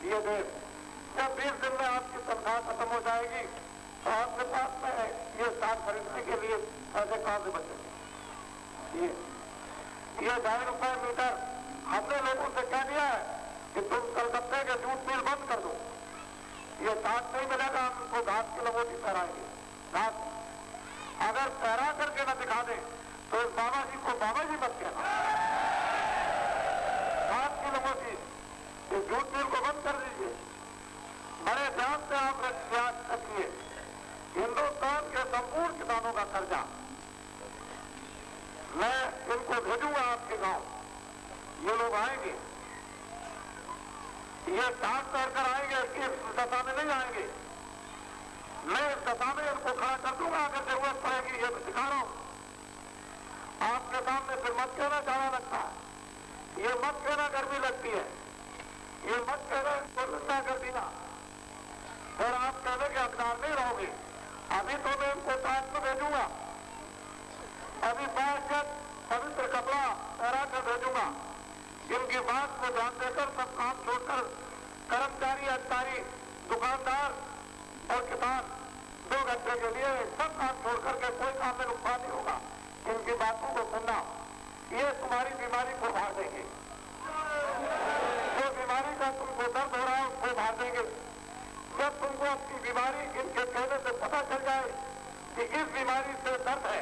ये देश जब 20 दिन में आपकी तनख्वाह खत्म हो जाएगी तो आपके पास में ये स्टाक खरीदने के लिए पैसे कहां से बचेंगे? ये 2.5 रुपए मीटर हमने लोगों से कह दिया है कि तुम कलकत्ते के जूट मिल बंद कर दो। ये साथ नहीं मिलेगा, हम उनको घास की लंगोटी पहराएंगे। घास अगर पहरा करके न दिखा दे तो इस बाबा जी को बाबा जी मत कहना। घास की लंगोटी इस जूट मिल को बंद कर दीजिए। बड़े ध्यान से आप याद रखिए, हिंदुस्तान के संपूर्ण किसानों का कर्जा मैं इनको भेजूंगा आपके गांव। ये लोग आएंगे, ये टाट तोड़कर आएंगे, इस दशा में नहीं आएंगे। मैं इस दशा में इनको खड़ा कर दूंगा अगर जरूरत पड़ेगी। ये दिखा रहा हूं आपके सामने। फिर मत कहना जाना लगता है, ये मत कहना गर्मी लगती है, ये मत कहना इनको निंदा कर देना, फिर आप कहने के हकदार नहीं रहोगे। अभी तो मैं इनको टाट में भेजूंगा, अभी 5 पवित्र कपड़ा पहरा कर भेजूंगा। इनकी बात को ध्यान देकर सब काम छोड़कर कर्मचारी, अधिकारी, दुकानदार और किसान 2 घंटे के लिए सब काम छोड़कर के कोई काम में नुकसान नहीं होगा। इनकी बातों को सुनना, ये तुम्हारी बीमारी को भार देंगे। जो बीमारी का तुमको दर्द हो रहा है उसको भार देंगे। जब तुमको अपनी बीमारी इनके कहने से पता चल जाए कि इस बीमारी से दर्द है,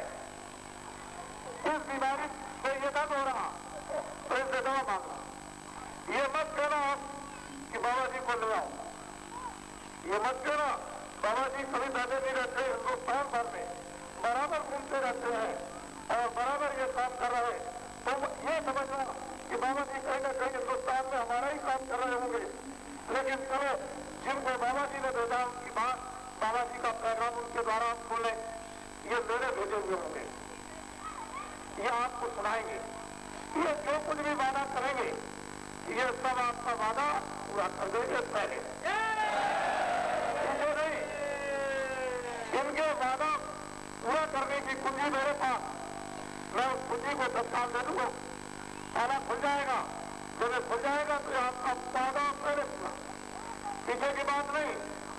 इस बीमारी से ये दर्द हो रहा, तो इससे दवा मांगना। ये मत कहना कि बाबा जी को ले आओ, ये मत कहना बाबा जी कभी बैठे नहीं रहते, हिंदुस्तान भर में बराबर घूमते रहते हैं और बराबर ये काम कर रहे हैं। तो ये समझना कि बाबा जी कहीं ना कहीं हिंदुस्तान में हमारा ही काम कर रहे होंगे। लेकिन चलो, जिनको बाबा जी ने भेजा उनकी बात, बाबा जी का पैगाम उनके द्वारा आप सुन लें। ये मेरे भेजे हुए होंगे, ये आपको सुनाएंगे। ये जो कुछ भी वादा करेंगे ये सब आपका वादा पूरा कर देंगे। पहले इसे नहीं, इनके वादा पूरा करने की कुंजी मेरे पास, मैं उस कुंजी को तत्काल दे दूंगा। ताला खुल जाएगा, जब खुल जाएगा तो आपका वादा पहले पूरा, पीछे की बात नहीं।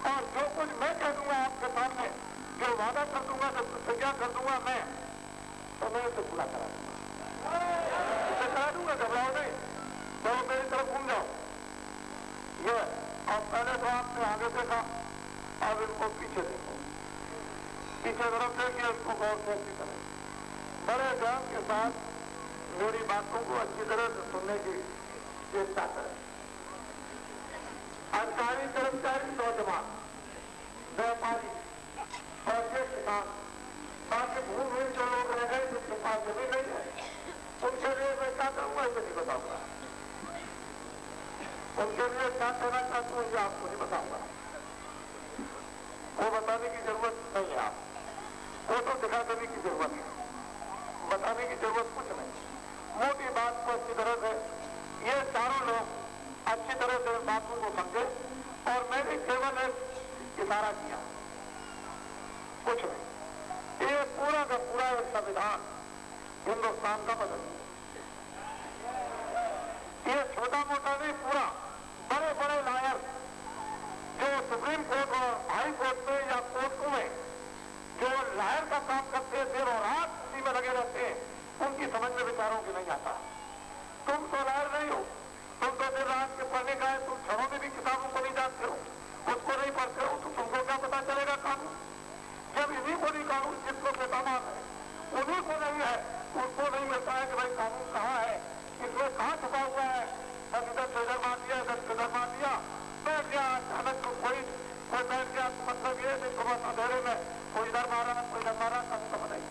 और जो कुछ मैं कह दूंगा आपके सामने, जो वादा कर दूंगा, जो प्रतिज्ञा कर दूंगा मैं, तो मैं इसे पूरा करा दूंगा, इसे करा दूंगा। घबराओ नहीं, तो मेरी तरफ घूम जाओ। ये और पहले तो आपने आगे देखा, अब इनको पीछे देखो, पीछे तरफ देखिए, इसको गौर से अच्छी तरह बड़े ध्यान के साथ मेरी बातों को अच्छी तरह से सुनने की चेष्टा करें। अधिकारी, कर्मचारी, नौजवान, व्यापारी और ये किसान, बाकी भूमिहीन जो लोग रह गए जिनके पास जमीन नहीं है, उनके लिए मैं क्या करूंगा इसे नहीं बताऊंगा। उनके लिए क्या कहना चाहता हूँ ये आपको नहीं बताऊंगा, वो बताने की जरूरत नहीं है। आपको तो दिखा देने की जरूरत है, बताने की जरूरत कुछ नहीं। मोटी बात को अच्छी तरह से ये चारों लोग अच्छी तरह से बातों को समझे और मैंने केवल एक इशारा किया, कुछ नहीं। ये पूरा का पूरा एक संविधान हिंदुस्तान का बदल, ये छोटा मोटा नहीं, पूरा बड़े बड़े लायर जो सुप्रीम कोर्ट और हाई कोर्ट में या कोर्टों में जो लायर का काम करते हैं, दिन और रात उसी में लगे रहते हैं, उनकी समझ में विचारों की नहीं आता। तुम तो लायर नहीं हो, तुम तो दिन रात के पढ़ने का है, तुम क्षणों में भी किताबों को नहीं जानते हो, उसको नहीं पढ़ते हो, तो तुमको क्या पता चलेगा कानून? जब इन्हीं को नहीं कानून, जिसको बेतामाद है उन्हीं को नहीं है, उसको नहीं मिलता है कि भाई कानून कहाँ है, इसमें कहाँ छुपा हुआ है। अब इधर से इधर मार दिया, इधर से इधर मार दिया, बैठ गया अचानक को कोई बैठ गया, मतलब ये नहीं सुबह अंधेरे में कोई इधर मारा, कोई इधर मारा, कभी समझ नहीं।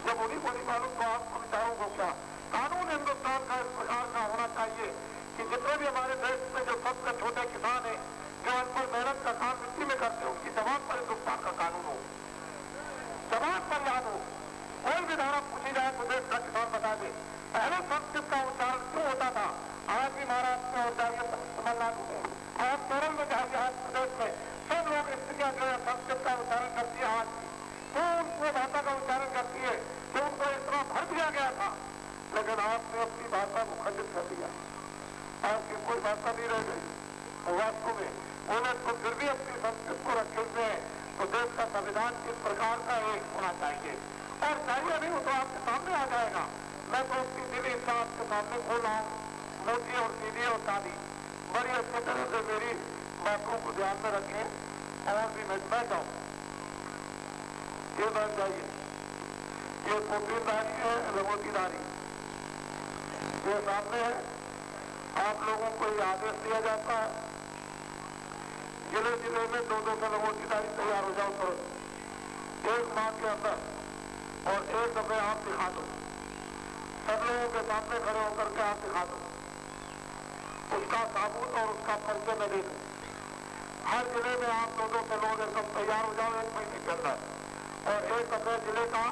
जब उन्हीं को नहीं मालूम तो आपको विचारों को क्या कानून हिंदुस्तान का इस प्रकार का होना चाहिए कि जितने भी हमारे देश में जो सबसे छोटे किसान है, जो अनपढ़ मेहनत का काम मिट्टी में करते हैं, उनकी जबान पर हिंदुस्तान का कानून हो, जबान पर याद हो। कोई भी धारा पूछी जाए तो देश का किसान बता दे। पहले संस्कृत का उच्चारण क्यों होता था, आज भी महाराष्ट्र में होता है, तमिलनाडु में, आज केरल में, जहाँ प्रदेश में सब लोग स्त्रियां जो है संस्कृत का उच्चारण करती है, आज तो उनको भाषा का उच्चारण करती है कि उनको इतना भर दिया गया था, लेकिन आपने अपनी भाषा को खंडित कर दिया, आपकी कोई भाषा नहीं रह गई। वास्तु में उन्हें तो फिर भी अपनी संस्कृति को रखे हुए हैं, तो देश का संविधान किस प्रकार का एक होना चाहिए और चाहिए नहीं, वो तो आपके सामने आ जाएगा। मैं तो उसकी दिली इच्छा आपके सामने खोल रहा हूँ। मोदी और दीदी और दादी बड़ी अच्छी तरह से मेरी बातों को ध्यान में रखें और भी मैं जाऊँ। ये बन जाइए, ये पोटीदारी है, लंगोटीदारी ये सामने है। आप लोगों को ये आदेश दिया जाता है, जिले जिले में 2-2 से लंगोटीदारी तैयार हो जाओ तुरंत एक माह के अंदर, और एक दफे आप दिखा दो, सब लोगों के सामने खड़े होकर के आप दिखा दो, उसका साबुत और उसका परिचय में देखो। हर जिले में आप 2-2 से लोग एकदम तैयार हो जाओ 1 महीने के अंदर, और एक दफे जिले का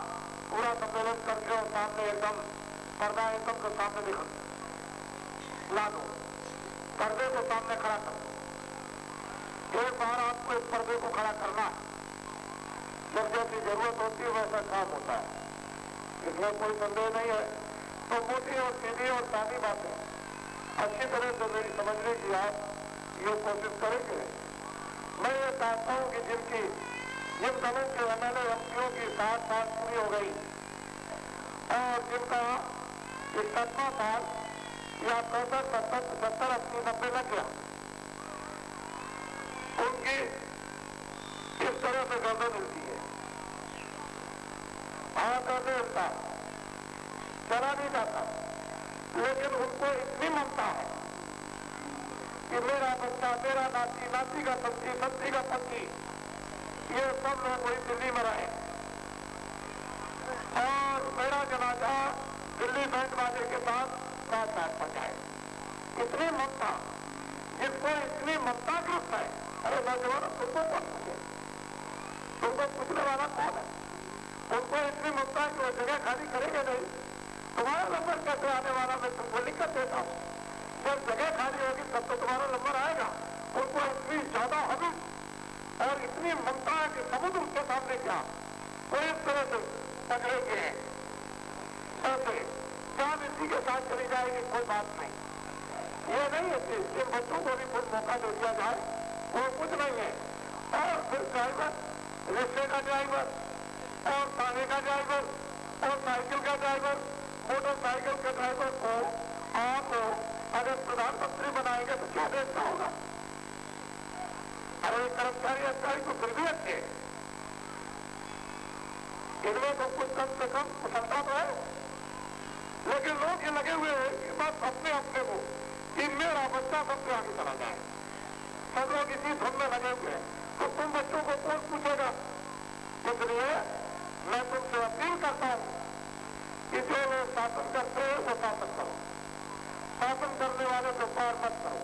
पूरा सम्मेलन करके और सामने एकदम पर्दा एकदम के सामने दिखा ला दो, पर्दे को सामने खड़ा कर दो। एक बार आपको इस पर्दे को खड़ा करना है, जब जैसी जरूरत होती है वैसा काम होता है, इसमें कोई संदेह नहीं है। तो मोटी और सीधी और सादी बातें अच्छी तरह से मेरी समझने की आप ये कोशिश करेंगे। मैं ये चाहता हूं कि जिन दलों के एमएलए एमपीओ की 60 साल पूरी हो गई और जिनका 71वां साल या 65, 70, 75, 80, 90 लग गया, उनकी इस तरह से गर्दन मिलती है, कैसे मिलता चला नहीं जाता, लेकिन उनको इतनी ममता है कि मेरा बच्चा, मेरा नाती, नाती का सब्जी, सब्जी का पति, ये सब लोग वही दिल्ली में रहे और मेरा जनाजा दिल्ली बैंड वाले के साथ साथ पड़ जाए। इतनी ममता, जिसको इतनी ममता ग्रस्त है, अरे नौजवान तुमको कौन पूछे, तुमको पूछने वाला कौन है? उनको इतनी ममता कि वो जगह खाली करेंगे नहीं, तुम्हारा नंबर कैसे आने वाला, मैं तुमको लिख कर देता हूँ, जब जगह खाली होगी तब तो तुम्हारा नंबर आएगा। उनको इतनी ज्यादा हवस और इतनी ममता है कि समुद्र उसके सामने क्या कोई इस तरह से पकड़ेंगे ऐसे जान इसी के साथ चली जाएगी, कोई बात नहीं। ये नहीं है कि जिन बच्चों को भी कुछ मौका दे दिया जाए, वो कुछ नहीं है। और फिर ड्राइवर, रिक्शे का ड्राइवर और थाने का ड्राइवर और साइकिल का ड्राइवर, मोटरसाइकिल के ड्राइवर को आप अगर प्रधानमंत्री बनाएंगे तो क्या देखता होगा? अरे कर्मचारी अधिकारी तो फिर भी अच्छे, इनमें तो कुछ कम से कम कुशलता तो है, लेकिन लोग ये लगे हुए हैं कि बस अपने अपने को कि मेरा बच्चा सबसे आगे चला जाए, सब लोग इसी धुन में लगे हुए हैं। तो तुम बच्चों को कौन पूछेगा? इसलिए मैं तुमसे अपील करता हूं कि जो लोग शासन करते हैं वो शासन करो, शासन करने वाले को पार मत करो।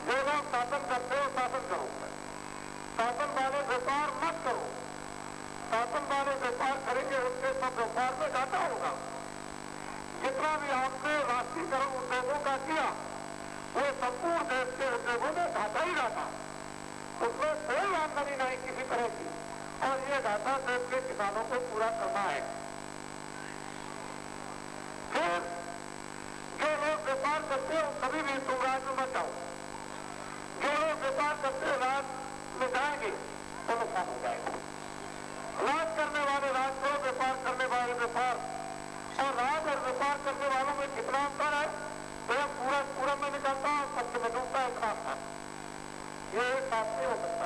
जो लोग शासन करते हो शासन करो, शासन वाले व्यापार मत करो। शासन वाले व्यापार करेंगे उनके सब व्यापार में घाटा होगा। जितना भी आपने राष्ट्रीयकरण उद्योगों का किया वो संपूर्ण देश के उद्योगों में घाटा ही घाटा, उसमें कोई आमदनी नहीं किसी तरह की, और ये घाटा देश के किसानों को पूरा करना है। फिर जो लोग व्यापार करते हैं कभी भी तुम राज में मत जाओ, जो लोग व्यापार करते हैं राज में जाएंगे तो नुकसान हो जाएगा। राज करने वाले राज करो, व्यापार करने वाले व्यापार, और राज और व्यापार करने वालों में कितना अंतर है? तो पूरा में निकलता है, पश्चिम में डूबता है, खाता है, ये एक साथ नहीं हो सकता।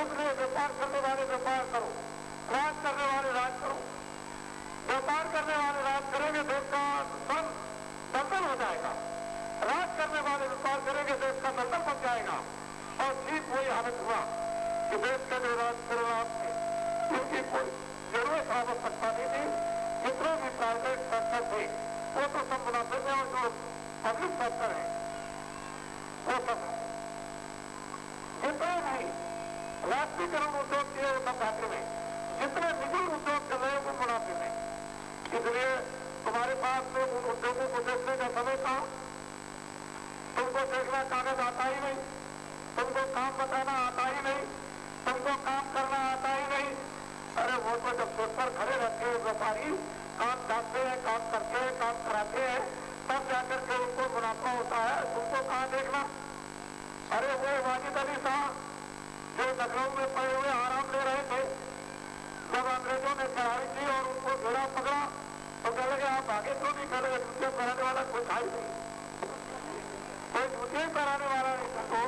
इसलिए व्यापार करने वाले व्यापार करो, राज करने वाले राज करो। व्यापार करने वाले राज करेंगे देश का धन दलदल हो जाएगा, राज करने वाले व्यापार करेंगे देश का दलदल बन जाएगा। और ठीक वही हालत हुआ कि देश के जो राज थे उनकी कोई जरूरत आवश्यकता नहीं थी, जितने भी प्राइवेट सेक्टर थे वो तो सब मुनाफे में, और जो पब्लिक सेक्टर है वो सब जितने भी राष्ट्रीयकरण उद्योग किए वो सब घाटे में, जितने निजी उद्योग चल रहे हैं वो मुनाफे में। इसलिए तुम्हारे पास में उन उद्योगों को देखने का समय था, तुमको देखना कागज आता ही नहीं, तुमको काम बताना आता ही नहीं, तुमको काम करना आता ही नहीं। अरे वो तो जब पेट पर खड़े रहते हैं व्यापारी, काम करते हैं, काम करते हैं, काम कराते हैं, तब जाकर के उनको मुनाफा होता है। तुमको कहाँ देखना? अरे वो वाजिद अली साहब जो लखनऊ में पड़े हुए आराम ले रहे थे, जब अंग्रेजों ने चढ़ाई की और उनको घेरा पकड़ा तो कह लगे आप आगे क्यों नहीं कर रहे, जूते पहनाने वाला कोई था ही नहीं, कोई जूते पहनाने वाला नहीं था। तो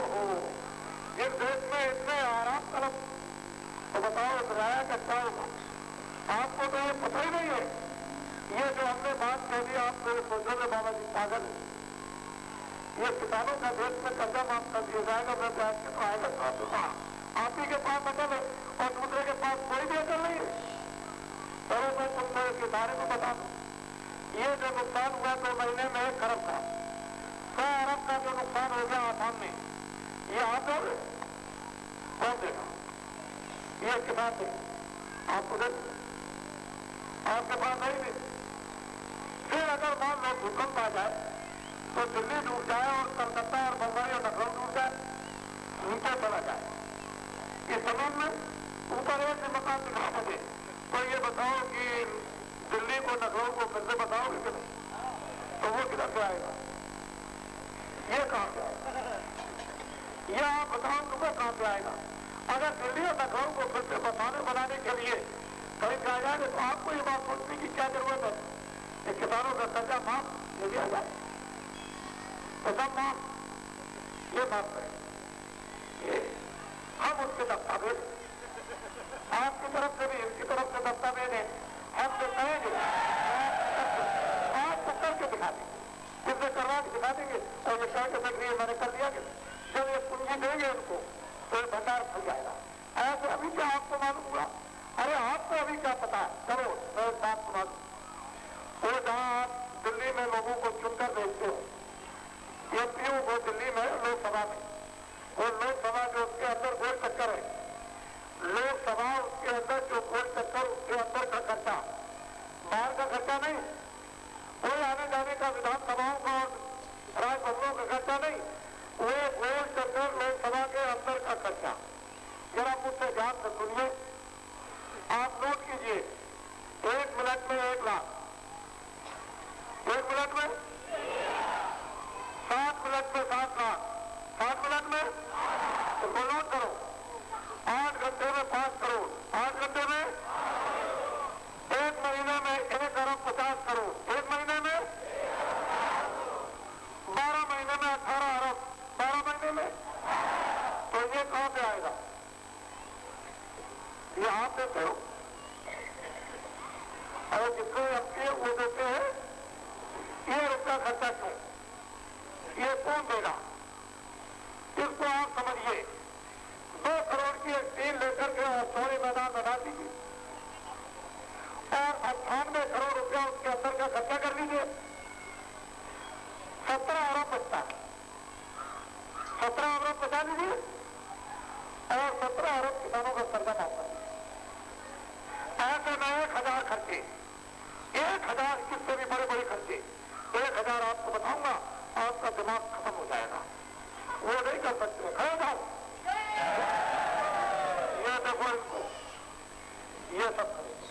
जिस देश में इतने आराम तलब, तो बताओ किराया कच्चा होगा। आपको तो ये पता ही नहीं है। ये जो हमने बात कह दी, आप मेरे सोचो में बाबा जी पागल है। ये किसानों का देश में कर्जा माफ कर दिया जाएगा, मैं ब्याज के तो आएगा तो आप ही के पास अकल है और दूसरे के पास कोई भी अकल नहीं है। चलो मैं तुमको इसके बारे में बता दूं। ये जो नुकसान हुआ 2 महीने में 1 खरब का, 100 अरब का जो नुकसान हो गया आसाम में, ये आप दोगे कौन देगा? ये किसान दे, आपको दे, आपके पास नहीं दे। फिर अगर मान लो भूकंप आ जाए तो दिल्ली डूब जाए और कलकत्ता और बम्बई और लखनऊ डूब जाए, नीचे चला जाए, इस जमीन में ऊपर एक मकान दिखा सके, तो ये बताओ कि दिल्ली को लखनऊ को फिर से बताओगे कि नहीं? तो वो किधर से आएगा? ये कहां से आएगा? ये आप बताओ तुमको कहां से आएगा? अगर दिल्ली और लखनऊ को फिर से बनाने के लिए कहीं कहा जाए तो आपको ये बात सोचने की क्या जरूरत है? कि किसानों का कर्जा माफ ले लिया जाए, तो सब माफ, ये माफ करें, ये हम उसके दस्तावेज आपकी तरफ से भी इनकी तरफ से दस्तावेज है, हम जो कहेंगे आपको करके दिखा देंगे, जिससे करवा के दिखा देंगे और ये कह के सक्रिय मैंने कर दिया कि जब ये पूंजी देंगे उनको तो ये भंडार खुल जाएगा। ऐसे अभी क्या आपको मालूम हुआ? अरे आपको अभी क्या पता है? चलो मैं एक बात सुना दूं। वो जहां आप दिल्ली में लोगों को चुनकर भेजते हो, एमपीओ को दिल्ली में लोकसभा में, वो लोकसभा जो उसके अंदर गोल चक्कर है, लोकसभा उसके अंदर जो गोल चक्कर, उसके अंदर का खर्चा, बाहर का खर्चा नहीं, कोई आने जाने का विधानसभाओं का और राजभवनों का खर्चा नहीं, वो गोल चक्कर लोकसभा के अंदर का खर्चा। जरा मुझसे ध्यान से सुनिए, आप नोट कीजिए, 1 मिनट में 1 लाख, 1 मिनट में 7 मिनट में 7 लाख, 7 मिनट में तो नोट करो, 8 घंटे में 5 करोड़, 8 घंटे में 1 महीने में 1 अरब 50 करोड़, 1 महीने में 12 महीने में 18 अरब, 12 महीने में, तो ये कहां से आएगा? ये आप देते हो और जिसको अपने वो देते हैं, ये उसका खर्चा क्यों? ये कौन देगा? इसको आप समझिए, 2 करोड़ की एक टीम लेकर के थोड़े मैदान बना दीजिए और 98 करोड़ रुपया उसके अंदर का खर्चा कर लीजिए, 17 अरब बचता है, 17 अरब बचा लीजिए और 17 अरब किसानों का कर्जा माफ कर दीजिए। ऐसे में 1000 खर्चे, 1000 किससे भी बड़े बड़े खर्चे, 1000 आपको बताऊंगा, आपका दिमाग खत्म हो जाएगा। वो नहीं कर सकते, खड़े जाओ, ये देखो इनको, ये सब करेंगे,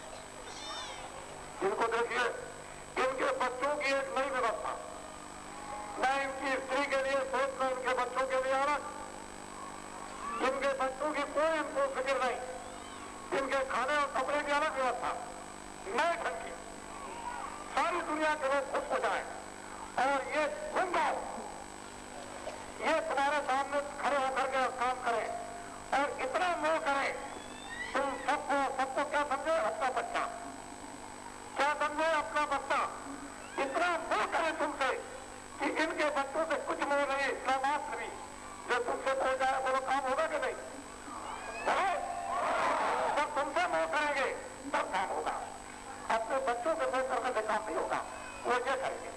इनको देखिए, इनके बच्चों की एक नई व्यवस्था, न इनकी स्त्री के लिए सोच, न इनके बच्चों के लिए अलग, इनके बच्चों की कोई इनको फिक्र नहीं, इनके खाने और कपड़े की अलग व्यवस्था, नए ढंग की, सारी दुनिया के लोग खुश हो जाए और ये घूम जाओ, ये तुम्हारे सामने खड़े होकर के काम करें और इतना मोह करें, तुम सबको क्या समझे? अपना बच्चा, क्या समझे? अपना बच्चा, इतना मोह करें तुमसे कि इनके बच्चों से कुछ मोह नहीं, इस्लामाबाद भी जो तुमसे हो जाए वो काम होगा कि नहीं? जब तुमसे मोह करेंगे तब काम होगा, अपने बच्चों से मोह करने से काम नहीं होगा, वो ये करेंगे।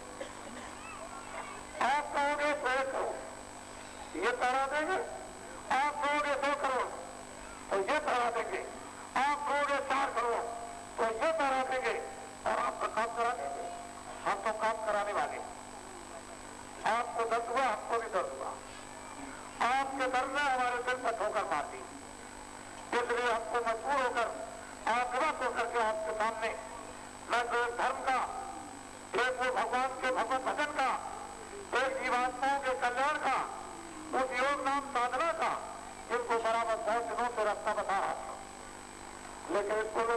आप कहोगे 100 करोड़, ये पैरा देंगे, आप कहोगे 100 करोड़ तो ये पैरा देंगे, आप कहोगे 4 करोड़ तो ये पैरा देंगे और आपका काम करा देंगे। हम तो काम कराने वाले, आपको दर्द हुआ, हमको भी दर्द हुआ, आपके दर्द ने हमारे दिल पर ठोकर मार दी, इसलिए हमको मजबूर होकर आग्रह होकर के आपके सामने मैं तो एक धर्म का, एक वो भगवान के भगवत भजन का, एक जीवात्माओं के कल्याण का, उस योग नाम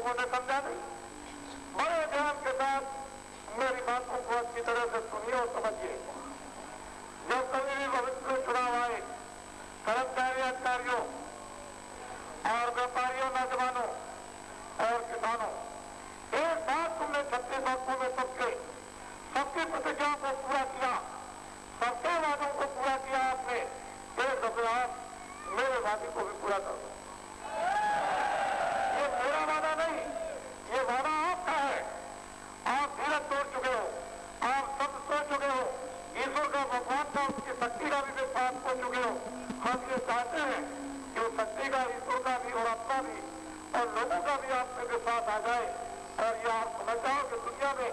लोगों ने समझा नहीं। बड़े ध्यान के साथ मेरी बातों को अच्छी तरह से सुनिए और समझिए। जब कभी भी भविष्य में चुनाव आए, कर्मचारी अधिकारियों और व्यापारियों, नौजवानों और किसानों, एक बात तुमने 36 वर्षों में सबकी प्रतिज्ञा को पूरा किया, सबके वादों को पूरा किया आपने। एक दफे आप मेरे वादे को भी पूरा कर दो। ये मेरा वादा नहीं, ये वादा आपका है। आप धीरज तोड़ चुके हो, आप सब सोच चुके हो, ईश्वर का भगवान का, उसकी शक्ति का भी विश्वास हो चुके हो। हम ये चाहते हैं कि उस शक्ति का, ईश्वर का भी और अपना भी और लोगों का भी आप में विश्वास आ जाए। और ये आप समझ जाओ कि दुनिया में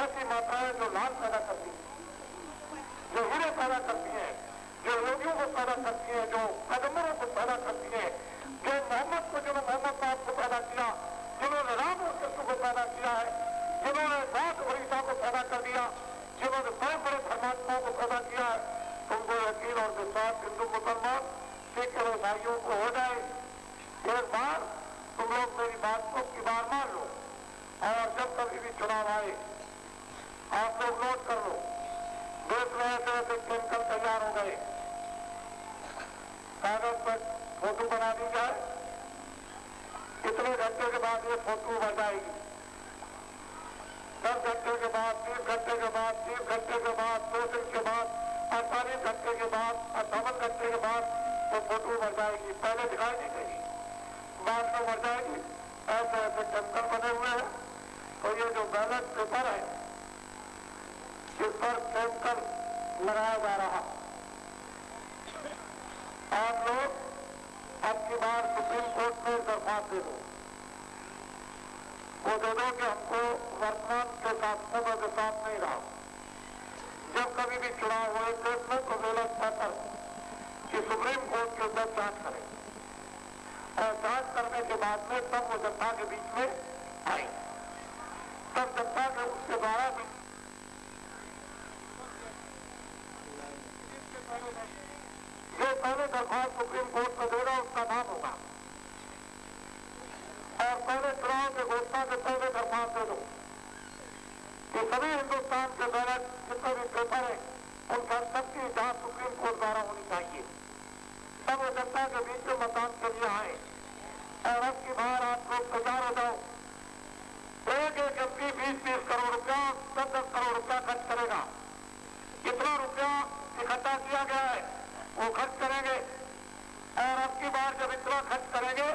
ऐसी माताएं जो लाल पैदा करती हैं, जो हीरे पैदा करती हैं, जो रोगियों को पैदा करती हैं, जो पैगंबरों को पैदा करती हैं, जो मोहम्मद को, जिन्होंने मोहम्मद साहब को पैदा किया, जिन्होंने राम और कृष्ण को पैदा किया है, जिन्होंने दास और ईसा को पैदा कर दिया, जिन्होंने बड़े बड़े धर्मात्माओं को पैदा किया है, तुमको यकीन और विश्वास हिंदू मुसलमान सिख और ईसाइयों को हो जाए। एक बार तुम लोग मेरी बात को की बार मान लो, और जब कभी भी चुनाव आए आप लोग नोट कर लो। देश में ऐसे ऐसे केमिकल तैयार हो गए, कागज पर फोटो बना दी जाए, इतने घंटे के बाद ये फोटो उभर जाएगी, 10 घंटे के बाद, 30 घंटे के बाद, 30 घंटे के बाद, 2 दिन के बाद, 48 घंटे के बाद, 58 घंटे के बाद वो फोटो उभर जाएगी। पहले दिखाई नहीं देगी, बाद में उभर जाएगी। ऐसे ऐसे केमिकल बने हुए हैं। तो ये जो बैलेट पेपर है, इस पर केमिकल लगाया जा रहा। आप लोग अब की बार सुप्रीम कोर्ट में दरख्वास्त दे दो, वो दे दो कि हमको वर्तमान के शासकों में विश्वास नहीं रहा। जब कभी भी चुनाव हुए देश में तो व्यवस्था कर कि सुप्रीम कोर्ट के ऊपर जांच करें, और जांच करने के बाद में तब वो जनता के बीच में आई, तब जनता के उसके द्वारा भी जो पहले दरख्वास्त सुप्रीम कोर्ट में देगा उसका नाम होगा। और पहले चुनाव के घोषणा से पहले दरख्वास्त दे दो कि सभी हिंदुस्तान के बैलेट जितने भी पेपर है उनका सबकी जांच सुप्रीम कोर्ट द्वारा होनी चाहिए। तब वो जनता के बीच में मतदान के लिए आए। और अब की बार आप लोग तैयार हो जाओ। एक व्यक्ति 20-20 करोड़ रुपया, 10-10 करोड़ रुपया खर्च करेगा। कितना रुपया इकट्ठा किया गया है वो खर्च करेंगे। और अब की बार जब इतना खर्च करेंगे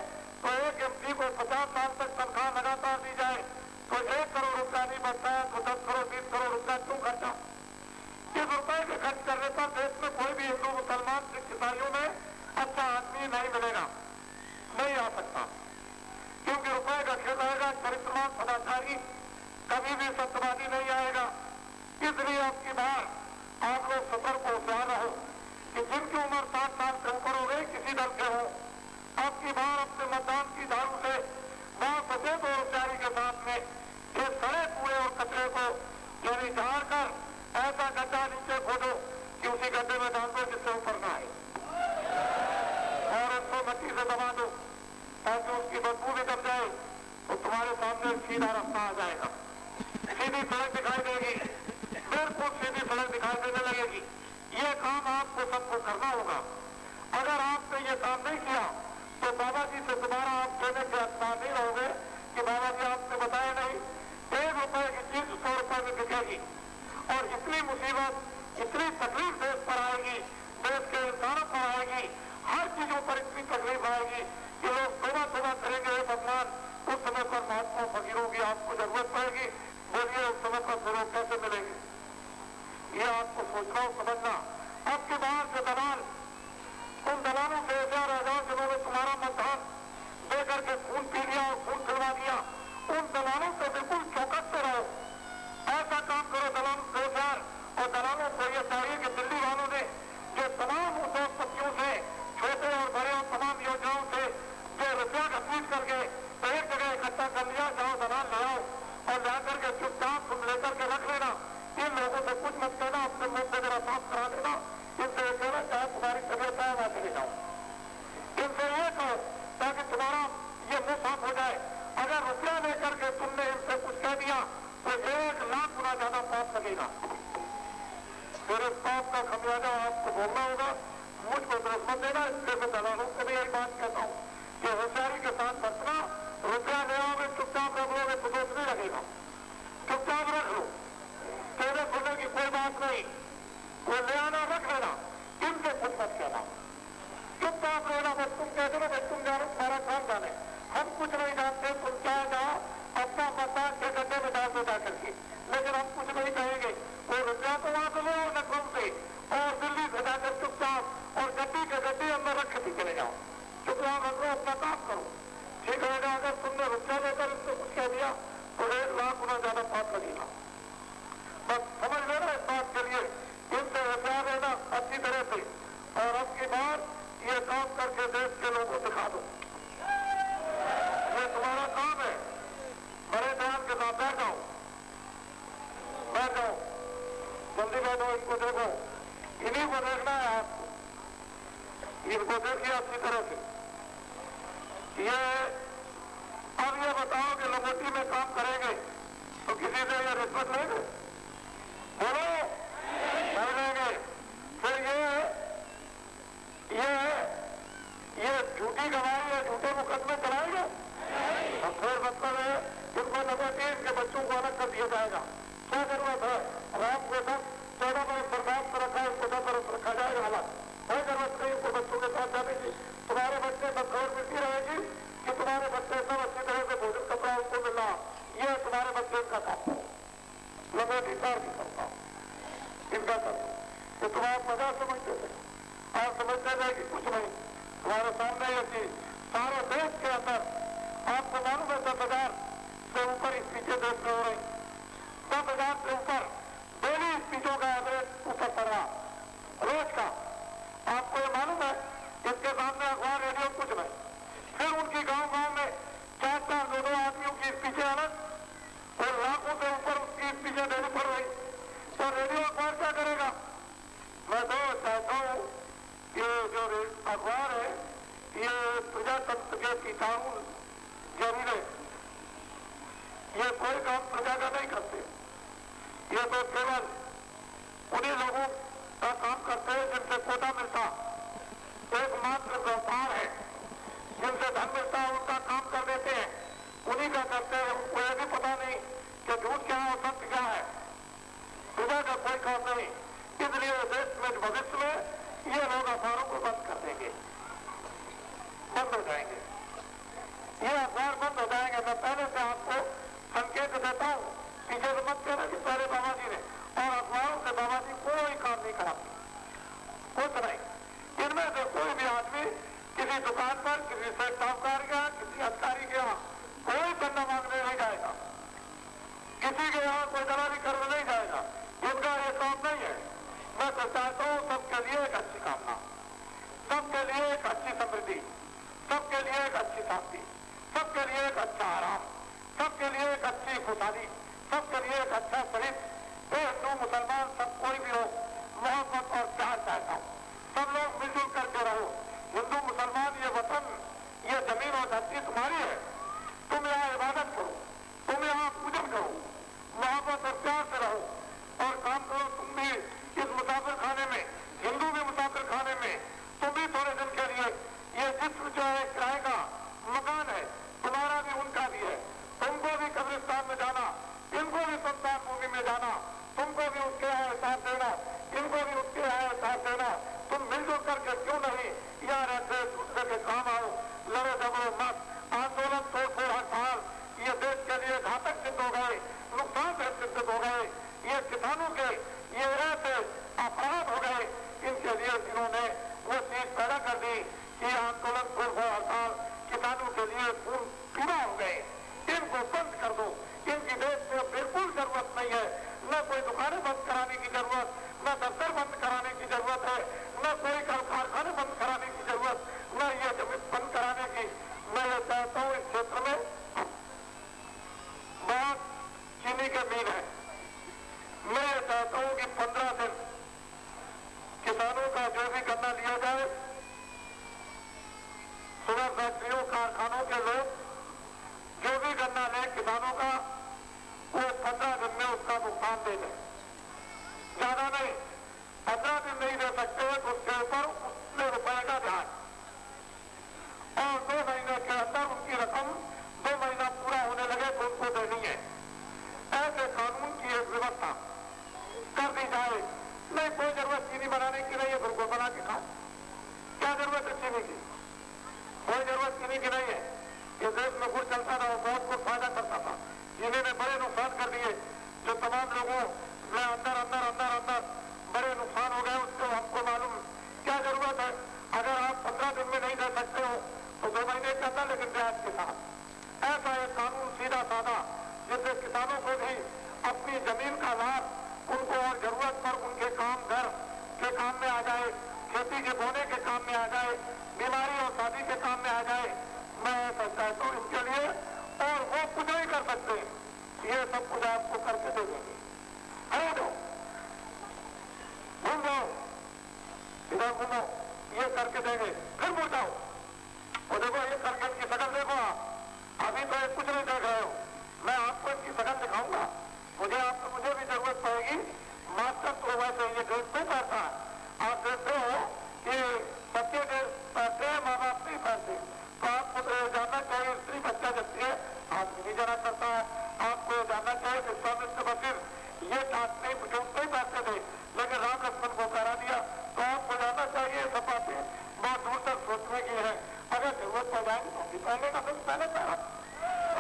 तो एक व्यक्ति को 50 साल तक तनख्वाह लगातार दी जाए तो 1 करोड़ रुपया नहीं बनता है, तो 10 करोड़ 20 करोड़ रुपया क्यों खर्चा? इस रुपए के खर्च करने पर देश में कोई भी हिंदू मुसलमान सिख ईसाइयों में अच्छा आदमी नहीं मिलेगा, नहीं आ सकता। क्योंकि रुपए का खेल आएगा, चरित्रवान सदाचारी, कभी भी सत्यवादी नहीं आएगा। इसलिए अब की बार आप लोग सतर्क होशियार रहो कि जिनकी उम्र 60 साल से ऊपर हो गई, किसी दल के हो, अब की बार अपने मतदान की झाड़ू से बहुत सचेत और होशियारी के साथ में इस सड़े कूड़े और कचरे को यानी झाड़ कर ऐसा गड्ढा नीचे खोदो कि उसी गड्ढे में डाल दो जिससे ऊपर ना आए, और उसको मट्टी से दबा दो ताकि उसकी बदबू भी दब जाए तो तुम्हारे सामने सीधा रास्ता आ जाएगा। सीधी सड़क दिखाई देगी, बिल्कुल सीधी सड़क दिखाई देने लगेगी। ये काम आपको सबको करना होगा। अगर आपने ये काम नहीं किया तो बाबा जी से दोबारा आप कहने के हकदार नहीं रहोगे कि बाबा जी आपने बताया नहीं। 1 रुपए की चीज 100 रुपए में बिकेगी और इतनी मुसीबत, इतनी तकलीफ देश पर आएगी, देश के इंसानों पर आएगी, हर चीजों पर इतनी तकलीफ आएगी कि लोग तोबा करेंगे, भगवान उस समय पर महात्मा फकीरों की आपको जरूरत पड़ेगी। बोलिए उस समय पर फिर कैसे मिलेंगे? ये आपको सोचना और समझना। अब के बाद जो दलाल, उन दलालों से ऐसा रह जाओ जिन्होंने तुम्हारा मतदान दे करके खून पी लिया और खून खिलवा दिया, उन दलालों से बिल्कुल चौकस से रहो। ऐसा काम करो दलालों से होशियार। और दलालों को यह चाहिए कि दिल्ली वालों ने जो तमाम उद्योगपतियों से, छोटे और बड़े और तमाम योजनाओं से जो रुपया घसीट करके एक जगह इकट्ठा कर लिया, जाओ दलाल ले आओ और जाकर के चुपचाप तुम लेकर के रख लेना। इन लोगों से कुछ मत कहना, अपने मुंह से मेरा साफ करा देना। इनसे ये कहना चाहे तुम्हारी तबियत है मैं चले जाऊँ। इनसे ये कहो ताकि तुम्हारा ये मुंह साफ हो जाए। अगर रुपया फिर इस बात का खमियाजा आपको भोगना होगा। मुझको दोष मत देना, इसलिए मैं दलालों को भी यही बात कहता हूँ कि होशियारी के साथ बचना। रुपया ले आओगे, चुपचाप रख लोगे तो दोष नहीं लगेगा, चुपचाप रख लो, तेरे खुलने की कोई बात नहीं। वो ले आना, रख लेना, इनसे कुछ मत कहना, चुपचाप रहना। बस तुम कहते हो तुम जानो, सारा काम जाने, हम कुछ नहीं जानते, तुम क्या जाओ अपना मतदान के गड्ढे में डाल दो जाकर के, लेकिन हम कुछ नहीं कहेंगे। वो रुपया तो वहां से लो लखनऊ से और दिल्ली से जाकर चुपचाप और गड्डी के गड्ढे अंदर रख के चले जाओ, चुपचाप रखो, अपना काम करो, ठीक रहेगा। अगर तुमने रुपया लेकर इससे कुछ कह दिया तो 1 लाख गुना ज्यादा पाप लगेगा। बस समझ लेना इस बात के लिए, इनसे होशियार रहना अच्छी तरह से, और अब की बार ये काम करके देश के लोगों को दिखा दो। ये तुम्हारा काम है। बड़े ध्यान के साथ बैठ जाओ, बैठ जाओ, जल्दी बैठो, इनको देखो, इन्हीं को देखना है आपको, इनको देखिए अच्छी तरह से। ये अब ये बताओ कि लंगोटी में काम करेंगे तो किसी से ये रिश्वत लेंगे? बोलो, नहीं लेंगे। फिर ये झूठी गवाही या झूठे मुकदमे चलाएंगे? और फिर मतलब है इनको लंगोटी इनके बच्चों को अलग कर दिया जाएगा। क्या जरूरत है? राम को 14 बरस बर्दाश्त रखा है, उसको 10 बरस रखा जाएगा अलग। कोई जरूरत नहीं उनको बच्चों के साथ जाने की। तुम्हारे बच्चे सब खबर मिलती रहेगी कि तुम्हारे बच्चे सब अच्छी तरह से भोजन कपड़ा उनको मिल रहा, ये तुम्हारे बच्चे का काम हो। लंगोटी कार भी करता इनका कर दो, तो तुम आप मजा समझते थे, आप समझते थे कि कुछ नहीं। तुम्हारे सामने ये चीज सारे देश के अंदर आपको मालूम है 10,000 से ऊपर स्पीचें देश में हो रही, 10,000 से ऊपर डेली स्पीचों का एवरेज ऊपर पड़ रहा रोज का। आपको ये मालूम है इसके सामने अखबार रेडियो कुछ नहीं। फिर उनकी गांव-गांव में 4-4 2-2 आदमियों की स्पीचें अलग और लाखों से ऊपर उसकी स्पीचें देनी पड़ रही, तो रेडियो अखबार क्या करेगा? मैं तो चाहता हूँ कि जो अखबार है ये प्रजातंत्र के कीटाणु जरूर, ये कोई काम प्रजा का नहीं करते, ये तो केवल उन्हीं लोगों का काम करते हैं जिनसे कोटा मिलता, एकमात्र व्यापार है जिनसे धन मिलता है उनका काम कर देते हैं, उन्हीं का करते हैं। उनको यह भी पता नहीं कि झूठ क्या है और सत्य क्या है, प्रजा का कोई काम नहीं। इसलिए देश में भविष्य में ये लोग अखबारों को बंद कर देंगे, बंद हो जाएंगे, ये अखबार बंद हो जाएंगे। मैं पहले से आपको संकेत देता हूँ, पीछे से मत कहना कि पहले बाबा जी ने, और अखबारों से बाबा जी कोई काम नहीं कराते, कुछ नहीं। इनमें से कोई भी आदमी किसी दुकान पर, किसी से साहूकार गया, किसी अधिकारी गया, कोई चंदा मांगने नहीं जाएगा, किसी के यहाँ कोई दलाली करने नहीं जाएगा, इनका ये काम नहीं है। मैं तो चाहता हूँ सबके लिए एक अच्छी कामना, सबके लिए एक अच्छी समृद्धि, सबके लिए एक अच्छी शांति, सबके लिए एक अच्छा आराम, सबके लिए एक अच्छी खुशहाली, सबके लिए एक अच्छा शरीर। हिंदू मुसलमान सब कोई भी हो, मोहब्बत और प्यार चाहता हूँ, सब लोग मिलजुल करके रहो। हिंदू मुसलमान ये वतन, ये जमीन और धरती तुम्हारी है, तुम यहाँ इबादत करो, तुम यहाँ पूजन करो, मोहब्बत और प्यार से रहो और काम करो। तुम भी इस मुसाफिर खाने में, हिंदू भी मुसाफिर खाने में, तुम भी थोड़े दिन के लिए, ये जिस्म जो है किराए का मकान है, तुम्हारा भी उनका भी है, तुमको भी कब्रिस्तान में जाना, इनको भी संतान भूमि में जाना, तुमको भी उसके यहाँ साथ देना, इनको भी उसके यहाँ साथ देना। तुम मिलजुल करके क्यों नहीं यार ऐसे दूसरे के काम आओ, लड़ो झगड़ो मत, आंदोलन तोड़-फोड़ हड़ताल ये देश के लिए घातक सिद्ध हो गए, नुकसान से सिद्ध हो गए, ये किसानों के ये ऐसे अपराध हो गए, इनके लिए जिन्होंने वो चीज पैदा कर दी कि आंदोलन तोड़-फोड़ हड़ताल किसानों के लिए खून पीड़ा हो गए, इनको बंद कर दो। इनकी देश में बिल्कुल जरूरत नहीं है, न कोई दुकानें बंद कराने की जरूरत, न दफ्तर बंद कराने की जरूरत है, न कोई कारखाने बंद कराने की जरूरत, न ये जमीन बंद कराने की। मैं ये चाहता हूँ इस क्षेत्र में बहुत चीनी के मील है, मैं ये चाहता हूँ कि 15 दिन किसानों का जो भी गन्ना लिया जाए, शुगर फैक्ट्रियों कारखानों के लोग जो भी गन्ना लें किसानों का, वो 15 दिन में उसका भुगतान दे दें, ज्यादा नहीं, 15 दिन नहीं दे सकते तो उसके ऊपर उतने रुपए का ध्यान, और 2 महीने के अंदर उनकी रकम 2 महीना पूरा होने लगे तो उनको देनी है। ऐसे कानून की एक व्यवस्था कर दी जाए। नहीं, कोई जरूरत चीनी बनाने की नहीं है, बिल्कुल बना के खाओ। क्या जरूरत है चीनी की? कोई जरूरत चीनी की नहीं है। ये देश में गुड़ चलता था, वो बहुत कुछ फायदा करता था। चीनी ने बड़े नुकसान कर दिए, जो तमाम लोगों में अंदर अंदर अंदर अंदर बड़े नुकसान हो गए, उसको हमको मालूम। क्या जरूरत है? अगर आप 15 दिन में नहीं दे सकते हो तो 2 महीने के अंदर, लेकिन ब्याज के साथ। ऐसा एक कानून सीधा साधा, जिससे किसानों को भी अपनी जमीन का लाभ उनको और जरूरत पर उनके काम घर के काम में आ जाए, खेती के बोने के काम में आ जाए, बीमारी और शादी के काम में आ जाए। मैं ऐसा चाहता हूँ इनके लिए, और वो कुछ नहीं कर सकते, ये सब कुछ आपको करके दे देंगे। अरे दो घूम जाओ, इधर घूमो, ये करके देंगे, फिर मुड़ जाओ। और देखो ये करके की शकल देखो आप, अभी तो ये कुछ नहीं देख रहे हो, मैं आपको इसकी शकल दिखाऊंगा। मुझे भी जरूरत पड़ेगी। मास्टर तो वैसे ये ड्रेस नहीं पहनता है। आप देखते हो कि बच्चे ड्रेस पहनते हैं, माँ बाप नहीं पहनते, तो आपको जानना चाहिए स्त्री बच्चा जबती है आदमी नहीं जाना करता है। आपको जानना चाहिए कि स्वामित्व बसिर ये टाट नहीं पहनते थे, लेकिन राम लक्ष्मण को करा दिया। तो आपको जानना चाहिए सब बातें बहुत दूर तक सोचने की है। अगर जरूरत पड़ जाएगी तो भी पहले का फिर पहले पहना,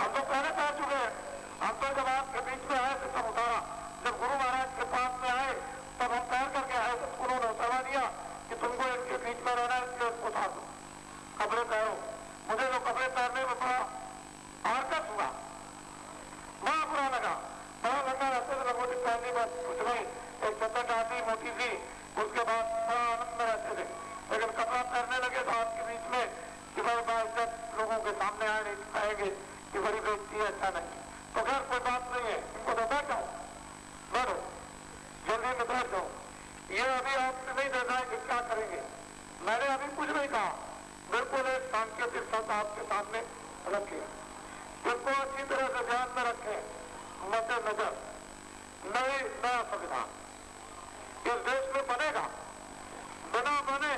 हम तो पहले पहन चुके हैं। हम तो जब आपके बीच में आए थे तब उतारा, जब गुरु महाराज के पास में आए तब हम तैर करके आए, तो उन्होंने उतारा दिया कि तुमको इनके बीच में रहना है, इसलिए उसको उतार दो, कपड़े पहनो। मुझे तो कपड़े पहनने में बड़ा हरकत हुआ, बड़ा बुरा लगा, बड़ा लंगा रहते थे लंगोटी पहनने में कुछ नहीं, एक चप्पट आती मोटी सी, उसके बाद बड़ा आनंद में रहते थे। लेकिन कपड़ा पहनने लगे तो आपके बीच में कि भाई बाइज्जत लोगों के सामने आए नहीं कहेंगे कि बड़ी बेइज्जती है, अच्छा नहीं। तो खैर कोई बात नहीं है, इनको तो बैठ जाओ, बैठो, जल्दी में बैठ जाओ। ये अभी आपने नहीं देखा है कि क्या करेंगे। मैंने अभी कुछ नहीं कहा, बिल्कुल एक सांकेतिक शब्द आपके सामने रखे, इसको अच्छी तरह से ध्यान में रखें, मद्देनजर। नई नया संविधान इस देश में बनेगा, बिना बने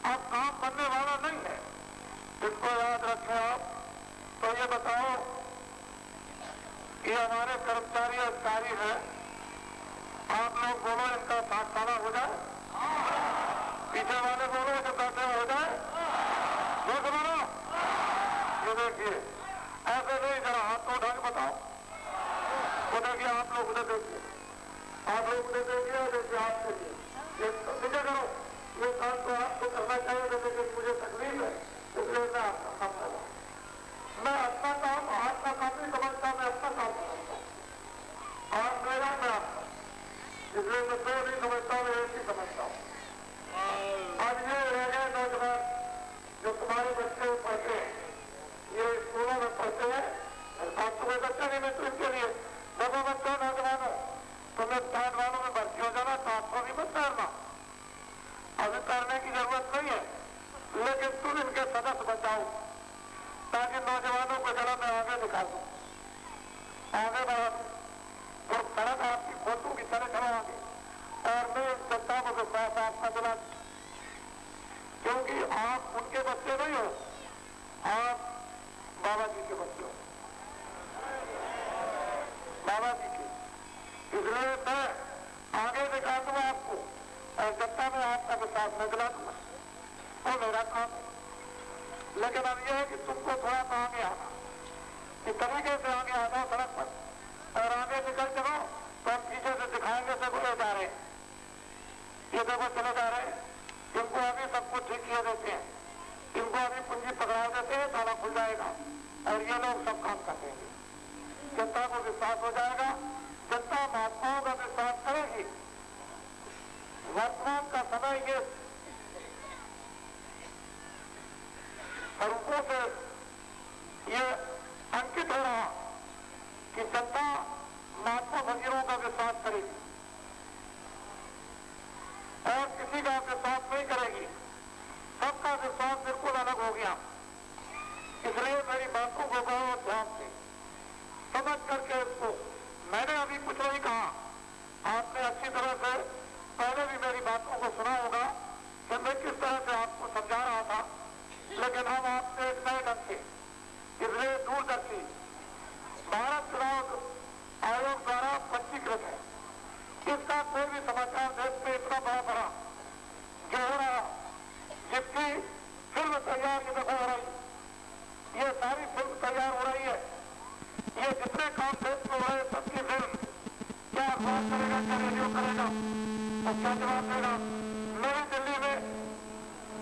अब काम बनने वाला नहीं है, इसको याद रखें आप। तो ये बताओ कि हमारे कर्मचारी अधिकारी हैं, आप लोग बोलो इनका 60 साल हो जाए, पीछे वाले बोलो जो बैठे हो जाए, वो बोलो। ये देखिए ऐसे नहीं, जरा हाथ को उठा के बताओ, वो देखिए आप लोग उधर देखिए, आप लोग उधर देखिए, देखिए आप देखिए, ये नीचे करो, ये काम तो आपको करना चाहिए, लेकिन मुझे तकलीफ है इसलिए मैं आपका काम कर रहा हूँ। मैं अपना काम आपका काम नहीं समझता, मैं अपना काम समझता हूँ, आप मेरा मैं आपका, इसलिए मैं तो नहीं समझता, मैं एक ही समझता हूँ। अब ये रह गए नौजवान जो तुम्हारे बच्चे पढ़ते हैं, ये स्कूलों में पढ़ते हैं, और तुम्हें बच्चे नहीं मिलते इनके लिए। देखो बच्चों नौजवानों, तुम्हें तैरने वालों में भर्ती हो जाना, तो आपको भी मत तैरना, अभी तैरने की जरूरत नहीं है, लेकिन तुम इनके सदस्य बचाओ ताकि नौजवानों को जरा मैं आगे दिखा दूं, आगे बढ़ा दूं, और सड़क आपकी खोटू की तरह चला आगे, और मैं जनता को विश्वास आपका दिला, क्योंकि आप उनके बच्चे नहीं हो, आप बाबा जी के बच्चे हो, बाबा जी के। इसलिए मैं आगे दिखा दूंगा आपको, और जनता में आपका विश्वास मैं दिला दूंगा, वो मेरा काम है। लेकिन अब यह है कि तुमको थोड़ा सा आगे आना, इस तरीके से आगे आना सड़क पर, और आगे निकल चलो तो हम पीछे से दिखाएंगे सब ले जा रहे हैं, ये देखो चले जा रहे हैं, इनको अभी सब कुछ ठीक किए देते हैं, इनको अभी पूंजी पकड़ा देते हैं, ताला खुल जाएगा और ये लोग सब काम कर देंगे, जनता को विश्वास हो जाएगा, जनता महात्माओं का विश्वास करेगी। वर्तमान का समय ये स्वरूपों से ये अंकित हो रहा कि जनता महात्मा फकीरों का विश्वास करेगी और किसी का विश्वास नहीं करेगी, सबका विश्वास बिल्कुल अलग हो गया। इसलिए मेरी बातों को बहुत ध्यान से समझ करके इसको, मैंने अभी कुछ नहीं कहा, आपने अच्छी तरह से पहले भी मेरी बातों को सुना होगा कि मैं किस तरह से आपको समझा रहा था, लेकिन हम आपसे एक नए ढंग से, इसलिए दूरदर्शी भारत चुनाव आयोग द्वारा पंजीकृत है। इसका कोई भी समाचार देश में इतना बड़ा बड़ा जो हो रहा, जिसकी फिल्म तैयार ये दफा हो रही, ये सारी फिल्म तैयार हो रही है, ये जितने काम देश में हो रहे सबकी फिल्म क्या अखबार करेगा, क्या रेडियो करेगा और क्या जवाब देगा। नई दिल्ली में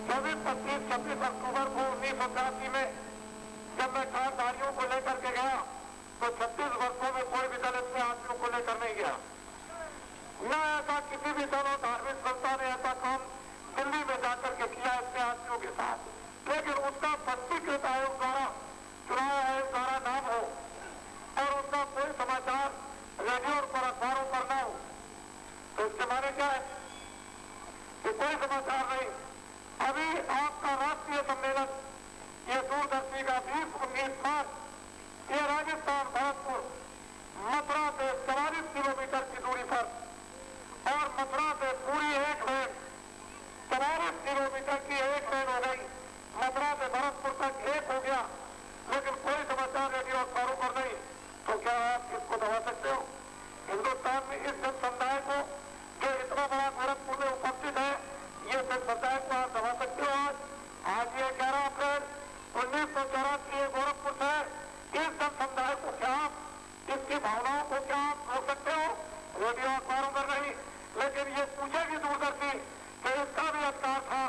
24-25-26 अक्टूबर को 1983 में जब मैं कारधारियों को लेकर के गया तो 36 वर्षों में कोई भी दल इतने आदमियों को लेकर नहीं गया। न ऐसा किसी भी दल और धार्मिक संस्था ने ऐसा काम दिल्ली में जाकर के किया इतने आदमियों के साथ, लेकिन उसका पंजीकृत आयोग द्वारा, चुनाव आयोग द्वारा नाम हो और उसका कोई समाचार रेडियो पर अखबारों पर ना हो, तो इसके माने क्या है कि कोई समाचार नहीं। अभी आपका राष्ट्रीय सम्मेलन ये दूरदर्शी का 20-19 मार्च ये राजस्थान भरतपुर मथुरा से 44 किलोमीटर की दूरी पर और मथुरा से पूरी एक लेन 44 किलोमीटर की एक लेन हो गई, मथुरा से भरतपुर तक एक हो गया, लेकिन कोई समाचार रेडियो अखबारों पर नहीं। तो क्या आप इसको दबा सकते हो? हिंदुस्तान में इस जन समुदाय को जो इतना बड़ा गोरखपुर में उपस्थित है, ये जन समुदाय को आप दबा सकते हो? आज ये 11 अप्रैल 1984 गोरखपुर से इस जन समुदाय को क्या आप, इसकी भावनाओं को क्या आप रोक सकते हो? रेडियो अखबारों पर नहीं, लेकिन ये पूछेगी दूरदर्शी कि इसका भी अधिकार था,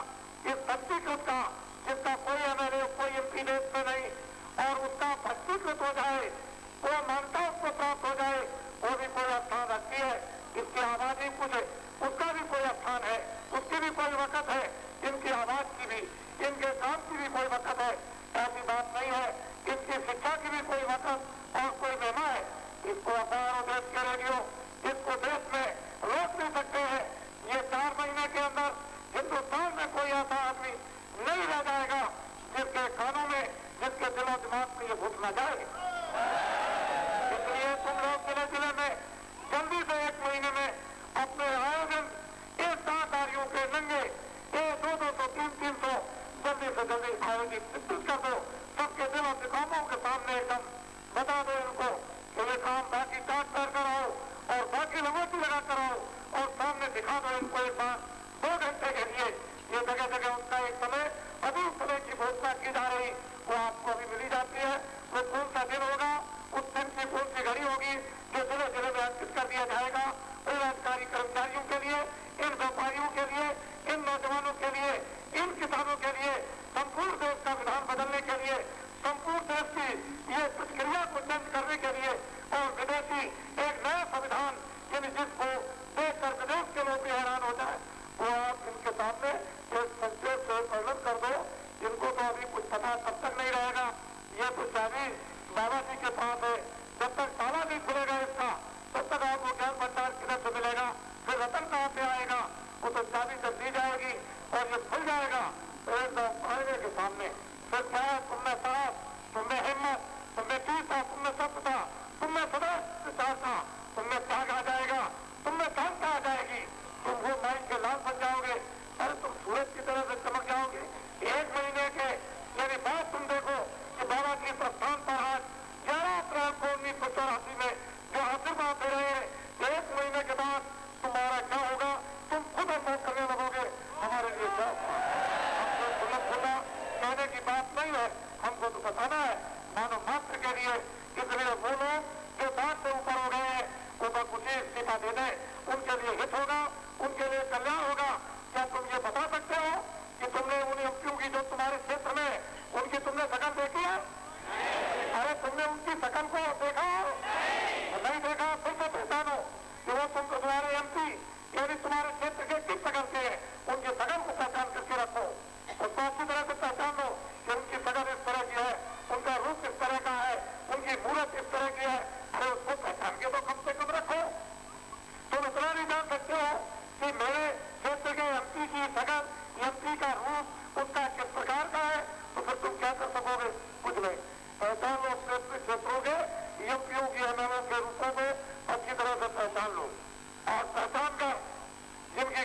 इस पंजीकृत का, जिसका कोई एमएलए कोई एमपी देश में नहीं, और उसका पंजीकृत हो जाए, वो मान्यता उसको प्राप्त हो जाए, वो भी कोई स्थान रखती है। इसकी आवाज ही पूछे, उसका भी कोई स्थान है, उसकी भी कोई वक़्त है, इनकी आवाज की भी, इनके काम की भी कोई वक़्त है। ऐसी बात नहीं है, इनकी शिक्षा की भी कोई वक़्त और कोई महिमा है। इसको अखबार और देश के रेडियो इसको देश में रोक नहीं सकते हैं। ये 4 महीने के अंदर हिंदुस्तान में कोई ऐसा आदमी नहीं रह जाएगा जिसके कानों में, जिसके दिलो दिमाग में ये घुस न जाए। इसलिए तुम लोग जिले जिले में जल्दी से 1 महीने में अपने आयोजन इस कारधारियों के नंगे 200-200, 300 जल्दी से जल्दी आयोजित कर दो। सबके दिलों दिखामों के सामने एकदम बता दो इनको कि ये काम बाकी काट कर कराओ और बाकी लंगोटी लगा कराओ और सामने दिखा दो इनको एक बार 2 घंटे के लिए। ये जगह जगह उनका एक समय, अभी उस समय की घोषणा की जा रही, वो आपको अभी मिली जाती है। वो कौन सा दिन होगा, उस दिन की कौन सी घड़ी होगी जो जिले जिले में अंकित कर दिया जाएगा उन अधिकारी कर्मचारियों के लिए, इन व्यापारियों के लिए, इन नौजवानों के लिए, इन किसानों के लिए, संपूर्ण देश का विधान बदलने के लिए, संपूर्ण देश की ये प्रक्रिया को चेंज करने के लिए और विदेशी एक नया संविधान जिसको देखकर विदेश के लोग भी हैरान हो जाए, वो आप इनके सामने एक संक्षेप से वर्णन कर दो। इनको तो अभी कुछ पता तब तक नहीं रहेगा। ये तो चाबी बाबा जी के पास है, जब तक ताला नहीं खुलेगा इसका तब तक आपको ज्ञान भंडार किधर से मिलेगा, फिर रतन कहाँ से आएगा? वो तो चाबी जब दी जाएगी और ये खुल जाएगा तो एकदम आईने के सामने फिर क्या है, तुमने साहस, तुमने हिम्मत, तुमने तीसरा, तुमने सत्यता, तुमने सदा विचारता, तुमने त्याग आ जाएगा, तुमने शांता आ जाएगी, तुम वो माइन के लाल बन जाओगे। अरे तुम सूरज की तरह से चमक जाओगे। 1 महीने के मेरी बात तुम देखो कि बाबा जी प्रस्थान पर आज 11 अप्रैल को 1984 में जो आशीर्वाद दे रहे हैं, 1 महीने के बाद तुम्हारा क्या होगा, तुम खुद अनुभव करने लगोगे हमारे लिए क्या होगा। हमको सुलभ होना कहने की बात नहीं है, हमको तो बताना है मानव मात्र के लिए। इसलिए वो लोग जो बात से ऊपर हो गए हैं वो तो कुछ ही इस्तीफा दे दें, उनके लिए हित होगा, उनके लिए कल्याण होगा। क्या तुम ये बता सकते हो कि तुमने उन एमपीओ की जो तुम्हारे क्षेत्र में उनकी तुमने शकल देखी है? अरे तुमने उनकी शकल को देखा? नहीं देखा? फिर से पहचानो कि वो तुमको तुम्हारे एमपी यदि तुम्हारे क्षेत्र के किस शकल के हैं, उनकी शकल को पहचान करके रखो। उसको अच्छी तरह से पहचान लो कि उनकी शकल इस तरह की है, उनका रूप इस तरह का है, उनकी मूर्त इस तरह की है। अरे उसको पहचान के तो कम से कम रखो। तुम इतना नहीं जान सकते हो कि मेरे क्षेत्र के एमपी की शकल, एमपी का रूप उसका किस प्रकार का है, तो फिर तुम क्या कर सकोगे? कुछ नहीं। पहचान लो अपने क्षेत्रों के एमपीओ की एमएलए के रूपों को अच्छी तरह से पहचान लो और पहचान कर जिनकी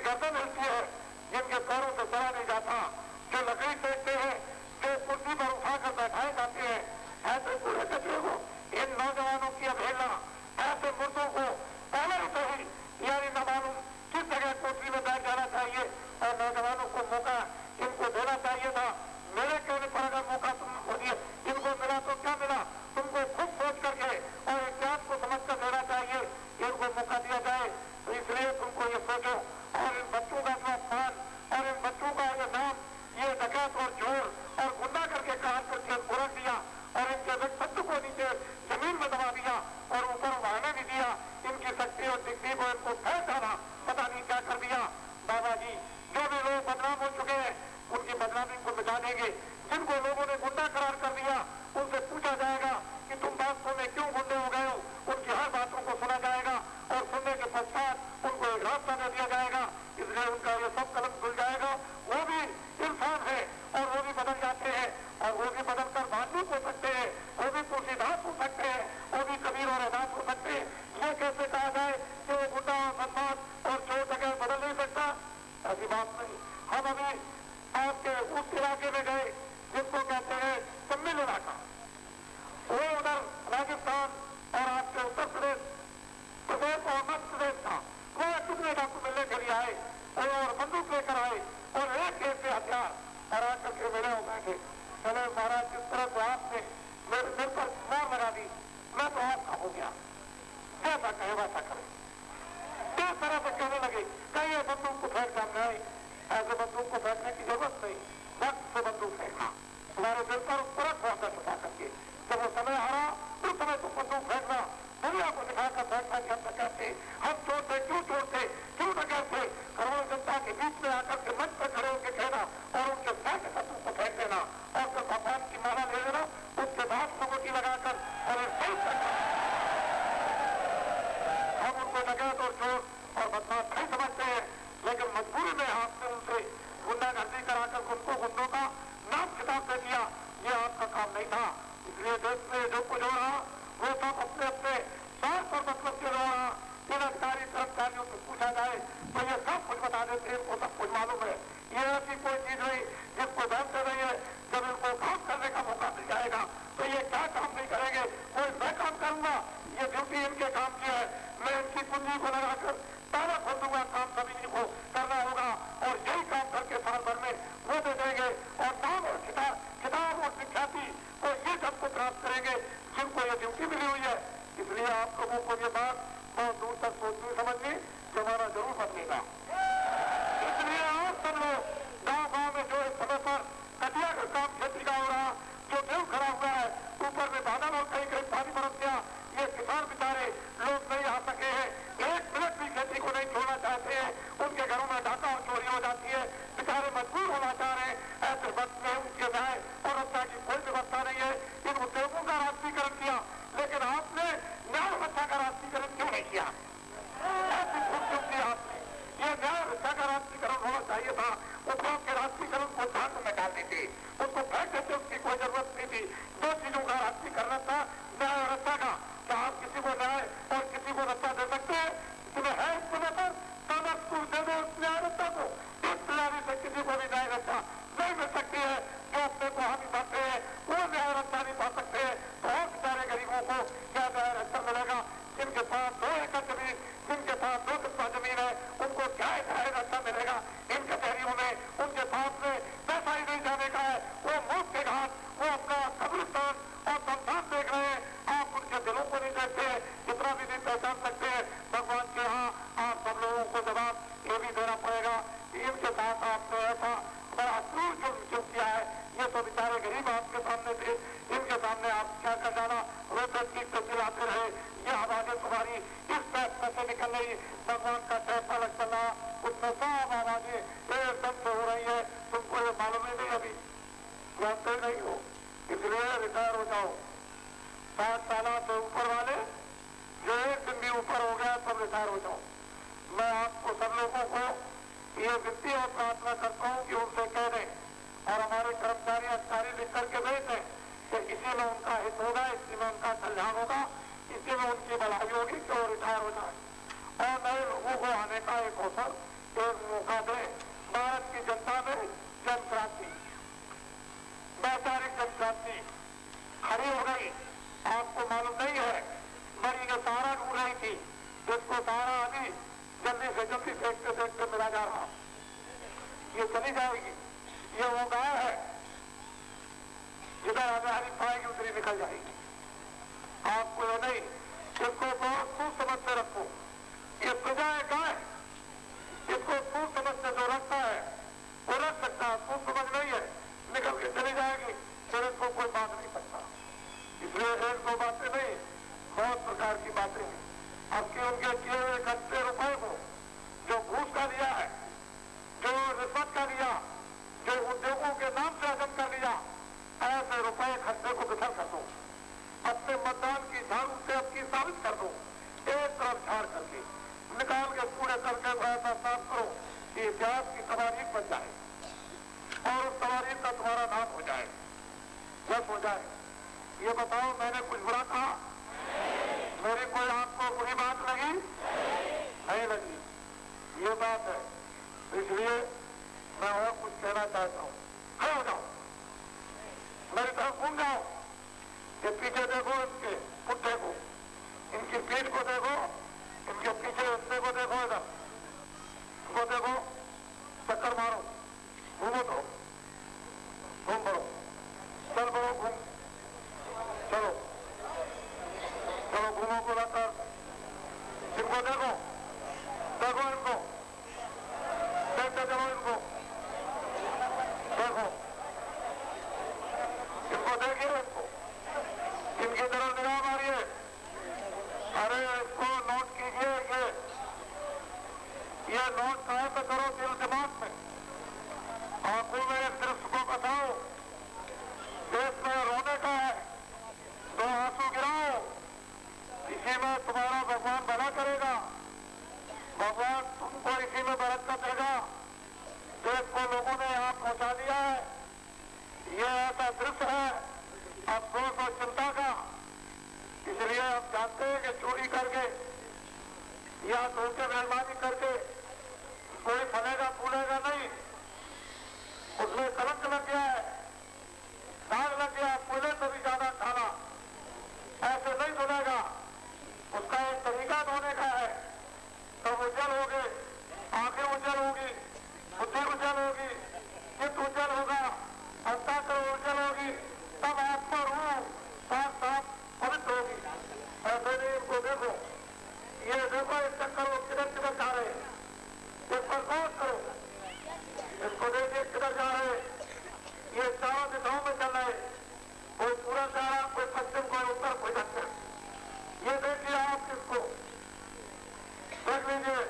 बाबा जी जो भी लोग बदनाम हो चुके हैं उनकी बदनामी को मिटा देंगे। जिनको लोगों ने गुंडा करार कर दिया उनसे पूछा जाएगा कि तुम वास्तव में क्यों गुंडे हो गए हो, उनकी हर बातों को सुना जाएगा और सुनने के पश्चात उनको एक रास्ता दे दिया जाएगा। इसलिए उनका ये सब कलम खुल जाएगा। वो भी इंसान है और वो भी बदल जाते हैं और वो भी बदलकर धार्मिक हो सकते हैं, वो भी तुलसीदास हो सकते हैं, वो भी कबीर और अदास हो सकते हैं। ये कैसे कहा जाए कि वो गुंडा और बदमाश और चोर जगह बदल नहीं सकता? ऐसी बात नहीं। हम अभी आपके उस इलाके में गए जिसको कहते हैं सम्मिल इलाका, वो उधर राजस्थान और आपके उत्तर प्रदेश और मध्य प्रदेश था। वो कितने डाकू मिलने के लिए आए और बंदूक लेकर आए और एक से हथियार और आकर के मेरे हो बैठे। चले महाराज जिस तरह से आपने मेरे सिर पर मार लगा दी मैं तो आपका हो गया, जैसा कहे वैसा करे। इस तरह से कहने लगे कहीं ये बंदूक को फेंक सामने आई। ऐसे बंदूक को फेंकने की जरूरत नहीं, वक्त से बंदूक फेंकना तुम्हारे दिल पर तुरंत होकर छुपा करके। जब वो समय आ रहा उस समय तुम बंदूक फेंकना, दुनिया को दिखाकर फेंकना कि हम डकैत थे, हम चोर थे, क्यों डकैत थे। करोड़ों जनता के बीच में आकर के मंच पर खड़े होकर कहना और उनके साथ बंदूक को फेंक देना और फिर भगवान की माला ले लेना, उसके बाद सबूती लगाकर और सही करना। हम उनको डकैत और चोर और बदमाश नहीं समझते हैं, लेकिन मजबूरी में आपने उनसे गुंडागर्दी कराकर उनको गुंडों का नाम खिताब दे दिया। ये आपका काम नहीं था। इसलिए देश में जो कुछ हो रहा वो सब अपने अपने स्वार्थ और मतलब से हो रहा। इन अधिकारी कर्मचारियों से पूछा जाए तो ये सब कुछ बता देते हैं, इनको सब कुछ मालूम है। ये ऐसी कोई चीज नहीं जिसको जानते नहीं है। जब इनको काम करने का मौका मिल जाएगा तो ये क्या काम नहीं करेंगे। कोई मैं काम करूंगा, ये ड्यूटी इनके काम की है, मैं इनकी पूंजी को लगाकर ताला खोल दूंगा। काम सभी को करना होगा और यही काम करके साल भर में वो दे देंगे और नाम और किताब और विख्याति और ये सबको प्राप्त करेंगे जिनको ये ड्यूटी मिली हुई है। इसलिए आप लोगों को ये बात बहुत दूर तक सोचनी समझनी जमाना जरूर बदलेगा। इसलिए आप सब लोग गाँव में जो इस समय पर कटिया का काम खेती का हो रहा, जो गेहूं खड़ा हुआ है, ऊपर में बादल और कहीं कहीं पानी बरस गया, ये किसान बेचारे लोग नहीं आ सके हैं, एक मिनट भी खेती को नहीं छोड़ना चाहते हैं, उनके घरों में डाका और चोरी हो जाती है, बेचारे मजबूर होना चाह रहे हैं। ऐसे वक्त में उनके न्याय और रक्षा की कोई व्यवस्था नहीं है। इन उद्योगों का राष्ट्रीयकरण किया, लेकिन आपने न्याय रक्षा का राष्ट्रीयकरण क्यों नहीं किया? ऐसी भूल क्यों की आपने? ये न्याय रक्षा का राष्ट्रीयकरण होना चाहिए था। उद्योग के राष्ट्रीयकरण को झांक में डाल देते, उसको फेंक देते, उसकी कोई जरूरत नहीं थी। दो चीजों का राष्ट्रीयकरण था, न्याय और रक्षा का। क्या आप किसी को न्याय और किसी को रक्षा दे सकते हैं? तुम्हें है इस समय पर तू दे दो न्याय रक्षा को। इस तैयारी से किसी को भी न्याय रक्षा नहीं मिल सकती है। जो अपने को हानि पाते हैं वो न्याय रक्षा नहीं पा सकते हैं। बहुत सारे गरीबों को क्या न्याय रक्षा मिलेगा? जिनके पास 2 एकड़ जमीन, जिनके पास 2 कट्ठा जमीन है, उनको क्या न्याय रक्षा मिलेगा? इन कचहरियों में उनके पास में पैसा ही नहीं जाने का है। वो मौत के घाट, वो अपना कब्रिस्तान और शमशान देख रहे हैं। आप उनके दिलों को नहीं देखते, कितना भी नहीं पहचान सकते हैं। भगवान के यहाँ आप सब लोगों को जवाब ये भी देना पड़ेगा कि इनके साथ आपने ऐसा बड़ा क्रूर जुर्म किया है। ये तो बेचारे गरीब आपके सामने थे, इनके सामने आप क्या कर डाला? रोते पीट तो चिल्लाते रहे। ये आवाजें तुम्हारी इस फैसले से निकल रही, भगवान का कैसा लग चला, उसमें सब आवाजें एकदम से हो रही है। तुमको ये मालूम ही नहीं, अभी जानते नहीं हो, इसलिए रिटायर हो जाओ। 60 साल से ऊपर वाले जो एक दिन भी ऊपर हो गया सब रिटायर हो जाओ। मैं आपको सब लोगों को ये वित्तीय और प्रार्थना करता हूँ कि उनसे कह दें और हमारे कर्मचारी अधिकारी लिख करके भेज दें कि इसी में उनका हित होगा, इसी में उनका कल्याण होगा, इसी में उनकी भलाई होगी कि वो रिटायर हो जाए और नए लोगों को आने का एक अवसर, एक मौका दें। भारत की जनता में जन क्रांति, वैचारिक जन क्रांति खड़ी हो गई। आपको मालूम नहीं है, मरी के सहारा ढूंढ रही थी, जिसको सहारा अभी जल्दी से जल्दी देखते देखते मिला जा रहा, ये चली जाएगी। ये वो गाय है जिधर आधारी पाएगी उतरी निकल जाएगी। आपको ये नहीं, इसको बहुत सोच समझ से रखो। ये प्रजा है गाय, इसको सोच समझ से जो रखता है वो रख सकता है, सोच समझ नहीं है निकल के चली जाएगी, फिर इसको कोई बात नहीं सकता। इसलिए 1-2 बातें नहीं, बहुत प्रकार की बातें। अब कि उनके किए हुए 31 रुपए को जो घूस का लिया है हुकूमत का लिया, जो उद्योगों के नाम से हजम कर लिया, ऐसे रुपए खर्चे को बिखर कर दो, अपने मतदान की झाड़ू से अपनी साबित कर दो, एक तरफ झाड़ करके निकाल के पूरे करके ऐसा साफ करो कि इतिहास की तवारीख बन जाए और उस तवारीख का तुम्हारा नाम हो जाए, बस हो जाए। ये बताओ, मैंने कुछ बुरा कहा? मेरी कोई आपको बुरी बात लगी? नहीं लगी। ये बात है, इसलिए मैं और कुछ कहना चाहता हूं। खड़े हो जाओ, मेरी तरफ घूम जाओ, ये पीछे देखो, इनके पुट्ठे को, इनकी पीठ को देखो, इनके पीछे हिस्से को देखो, इधर इसको देखो, चक्कर मारो, घूमो, तो घूम बढ़ो, चल बढ़ो, घूम चलो, चलो घूमो को लाकर, इनको देखो, देखो इनको, देखते चलो इनको, देखो इनको, देखिए इनको, इनकी तरफ निगाह मारिए। अरे इसको नोट कीजिए, ये नोट कहाँ पे करो दिल दिमाग में, आंखों में एक दृश्य को बताओ, देश में रोने का है, दो आंसू गिराओ, इसी में तुम्हारा भगवान भला करेगा, भगवान तुमको इसी में बरकत देगा। देश को लोगों ने यहाँ पहुंचा दिया है, ये ऐसा दृश्य है अफसोस और चिंता का। इसलिए हम जानते हैं कि चोरी करके या धोखे मेहरबानी करके कोई फलेगा फूलेगा नहीं, उसमें कलंक लग गया है, दाग लग गया, फूले तो भी ज्यादा खाना, ऐसे नहीं धुलेगा। उसका एक तरीका धोने का है, तब उज्जवल होगे, आंखें उज्जवल होगी, बुद्धि उज्जवल होगी, चित्त उज्जवल होगा, अंतःकरण उज्जवल होगी, तब आत्मा रूह साफ साफ पवित्र होगी। ऐसे नहीं, इनको देखो, ये देखो, इस चक्कर वो किधर किधर जा रहे हैं, इस पर गौर करो, इसको देखिए किधर जा रहे हैं, ये चारों दिशाओं में चल रहे, कोई पूरब जा रहा, कोई पश्चिम, कोई उत्तर, कोई दक्षिण। ये देखिए आप इसको देख लीजिए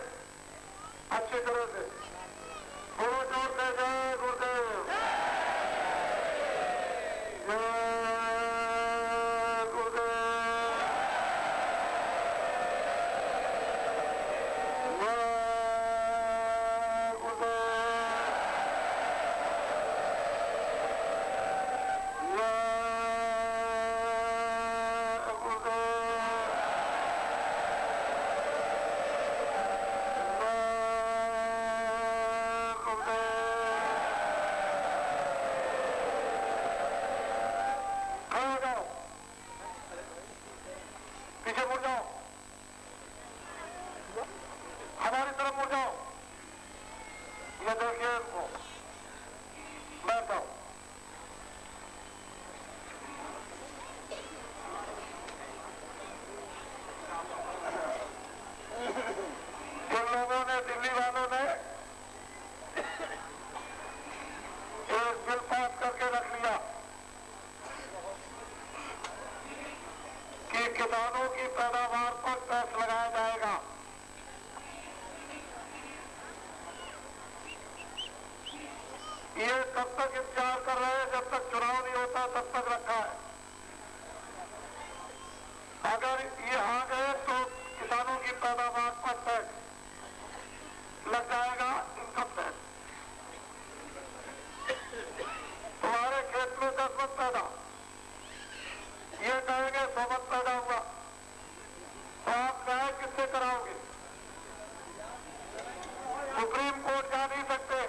अच्छी तरह से, बोलो जोर से, जय गुरुदेव, जय गुरुदेव, जय पीछे मुड़ जाओ, हमारी तरफ मुड़ जाओ, ये देखिए इसको, बैठ जाओ। जिन लोगों ने, दिल्ली वालों ने एक बिल पास करके रख लिया कि किसानों की पैदावार पर टैक्स लगाया जाएगा, ये कब तक इंतजार कर रहे हैं, जब तक चुनाव नहीं होता तब तक रखा है। अगर ये आ गए तो किसानों की पैदावार पर टैक्स लग जाएगा, इनकम टैक्स। तुम्हारे खेत में 10 मन पैदा, ये कहेंगे 100 मन पैदा हुआ, तो आप न्याय किससे कराओगे? सुप्रीम कोर्ट जा नहीं सकते,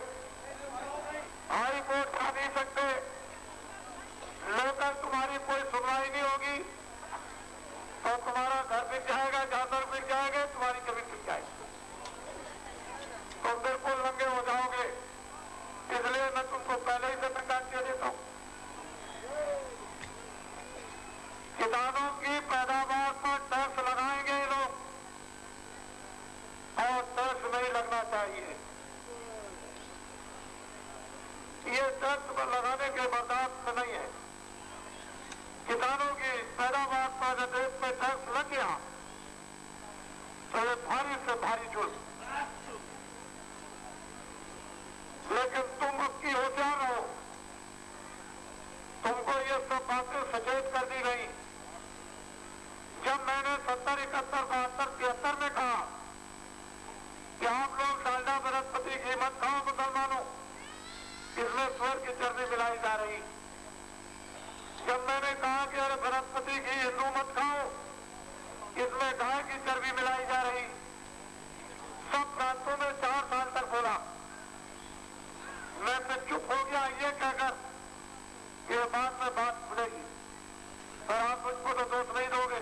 हाई कोर्ट जा नहीं सकते, लोकल तुम्हारी कोई सुनवाई नहीं होगी, तो तुम्हारा घर बिक जाएगा, जानवर बिक जाएंगे, तुम्हारी जमीन बिक जाएगी, तुम बिल्कुल नंगे हो जाओगे। इसलिए मैं तुमको पहले ही से संकेत दे देता हूं, किसानों की पैदावार पर टैक्स लगाएंगे ये लोग, और टैक्स नहीं लगना चाहिए। ये टैक्स लगाने के बर्दाश्त नहीं है। किसानों की पैदावार पर देश में टैक्स लग गया तो ये भारी से भारी जुर्म, लेकिन सब बातें सचेत कर दी गई। जब मैंने 70, 71, 72, 73 में कहा कि आप लोग डालडा बृहस्पति घी मत खाओ मुसलमानों, इसमें सुअर की चर्बी मिलाई जा रही। जब मैंने कहा कि अरे बृहस्पति घी हिंदू मत खाओ, इसमें गाय की चर्बी मिलाई जा रही। सब प्रांतों में 4 साल तक बोला। मैं फिर चुप हो गया ये कहकर कि बाद में बात खुलेगी और आप मुझको तो दोष नहीं दोगे।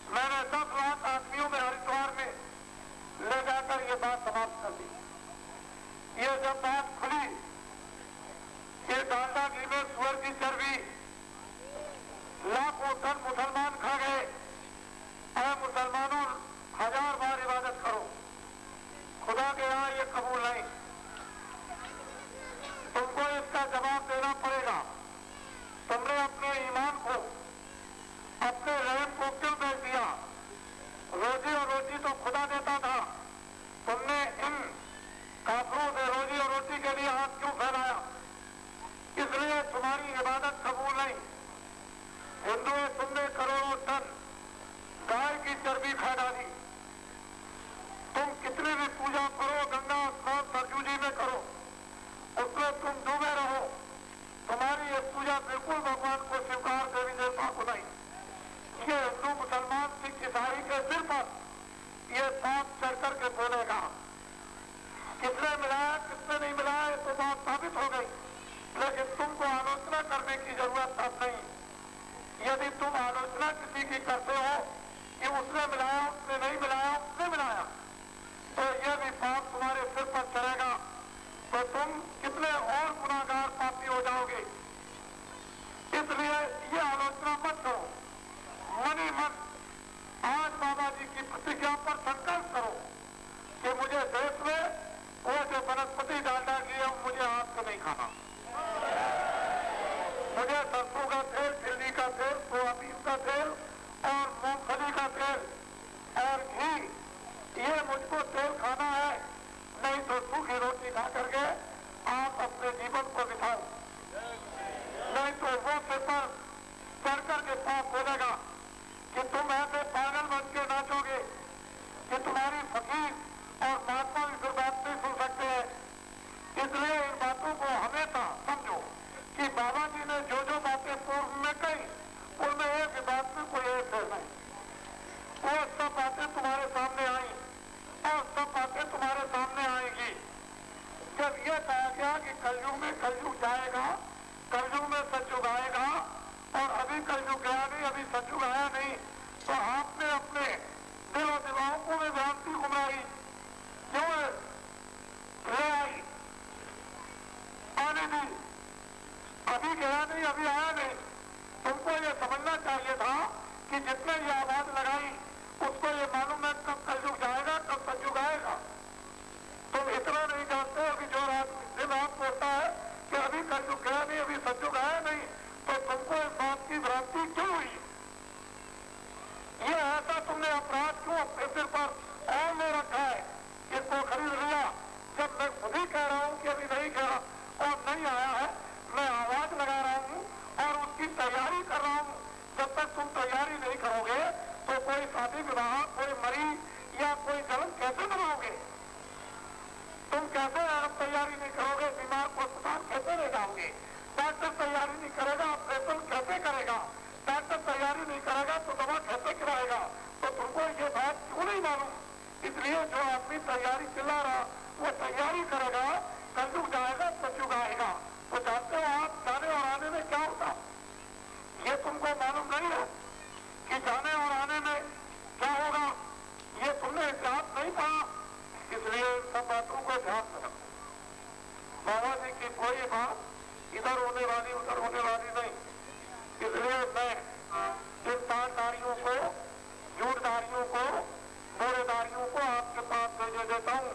मैंने 10 लाख आदमियों में हरिद्वार में ले जाकर ये बात समाप्त कर दी। ये जब बात खुली कि डालडा घी में सुअर की चर्बी, लाखों टन मुसलमान खा गए। और मुसलमानों 1000 बार इबादत करो, खुदा के यहाँ ये कबूल नहीं। तुमको इसका जवाब देना पड़ेगा। तुमने अपने ईमान को, अपने रहम को क्यों बेच दिया? रोजी और रोटी तो खुदा देता था, तुमने इन काफिरों से रोजी और रोटी के लिए हाथ क्यों फैलाया? इसलिए तुम्हारी इबादत कबूल नहीं। हिंदुओं, तुमने करोड़ों टन गाय की चर्बी खा डाली। तुम कितनी भी पूजा करो, गंगा स्नान सरजू जी में करो, उसमें तुम डूबे रहो, तुम्हारी ये पूजा बिल्कुल भगवान को स्वीकार, देवी देवता को नहीं। ये हिंदू, मुसलमान, सिख, ईसाई के सिर पर ये सांप चढ़ करके बोलेगा। किसने मिलाया, किसने नहीं मिलाया, ये तो बात साबित हो गई। लेकिन तुमको आलोचना करने की जरूरत अब नहीं। यदि तुम आलोचना किसी की करते हो कि उसने मिलाया, उसने नहीं मिलाया, उसने मिलाया, तो यह भी पाप तुम्हारे सिर पर चढ़ेगा, तो तुम कितने और गुनाहगार पापी हो जाओगे। इसलिए ये आलोचना मत करो। मन ही मन आज बाबा जी की प्रतिज्ञा पर संकल्प करो कि मुझे देश में वो जो वनस्पति डालडा घी है मुझे हाथ से नहीं खाना। मुझे सरसों का तेल, तिल्ली का तेल, सोयाबीन का तेल और मूंगफली का तेल और घी, ये मुझको तेल खाना है। नहीं तो सूखी रोटी खा करके आप अपने जीवन को बिताओ। नहीं तो वो सिर पर चढ़ करके पाप बोलेगा कि तुम ऐसे पागल बन के नाचोगे कि तुम्हारी फकीर और महात्मा भी फिर बात नहीं सुन सकते हैं। इसलिए इन बातों को हमेशा समझो कि बाबा जी ने जो जो बातें पूर्व में कही, उनमें एक बात में कोई एक नहीं। वो सब बातें तुम्हारे सामने आई और सब बातें तुम्हारे सामने आएगी। जब यह कहा गया कि कलयुग में कलयुग जाएगा, कलयुग में सतयुग आएगा, और अभी कलयुग गया नहीं, अभी सतयुग आया नहीं, तो आपने अपने दिल और दिमागों में भ्रांति गुमराही क्यों ले आई, आने दी? अभी गया नहीं, अभी आया नहीं। तुमको ये समझना चाहिए था कि जितने ये आवाज लगाई उसको ये मालूम है कब कलयुग जाएगा, कब सतयुग आएगा। तुम इतना नहीं जानते अभी जो दिन रात बोलता है कि अभी कलयुग गया नहीं, अभी सतयुग आया नहीं, तो तुमको इस बात की भ्रांति क्यों हुई? ये ऐसा तुमने अपराध क्यों अपने सिर पर और ले रखा है? इसको खरीद लिया, जब मैं खुद ही कह रहा हूं कि अभी नहीं गया और नहीं आया है, मैं आवाज लगा रहा हूं और उसकी तैयारी कर रहा हूं। जब तक तुम तैयारी नहीं करोगे तो कोई शादी विवाह, कोई मरीज या कोई जन्म कैसे बनाओगे? तुम कैसे तैयारी नहीं करोगे? बीमार को अस्पताल कैसे ले जाओगे? डॉक्टर तैयारी नहीं करेगा, ऑपरेशन कैसे करेगा? डॉक्टर तैयारी नहीं करेगा तो दवा कैसे खिलाएगा? तो तुमको ये बात क्यों नहीं मालूम? इसलिए जो आदमी तैयारी चिल्ला रहा वो तैयारी करेगा, कलयुग जाएगा, सतयुग आएगा। तो जानते हो आप जाने और आने में क्या होता? ये तुमको मालूम नहीं है कि जाने और आने में क्या होगा? ये तुमने इतिहास नहीं पढ़ा, इसलिए सब बातों को ध्यान में रखो। बाबा जी की कोई बात इधर होने वाली उधर होने वाली नहीं। इसलिए मैं इन तारदारियों को, झूठदारियों को, बोरेदारियों को आपके पास भेजे देता हूँ।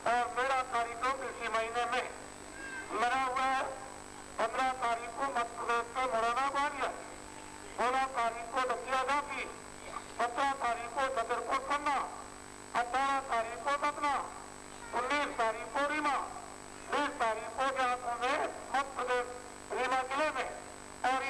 और मेरा कार्यक्रम इसी महीने में लगा हुआ है। 15 तारीख को मध्य प्रदेश के मुरादाबाद है, 16 तारीख को दतिया घाटी, 17 तारीख को छतरपुर पन्ना, 18 तारीख को सतना, 19 तारीख को रीवा, 20 तारीख को व्यास में मध्य प्रदेश रीवा जिले में, और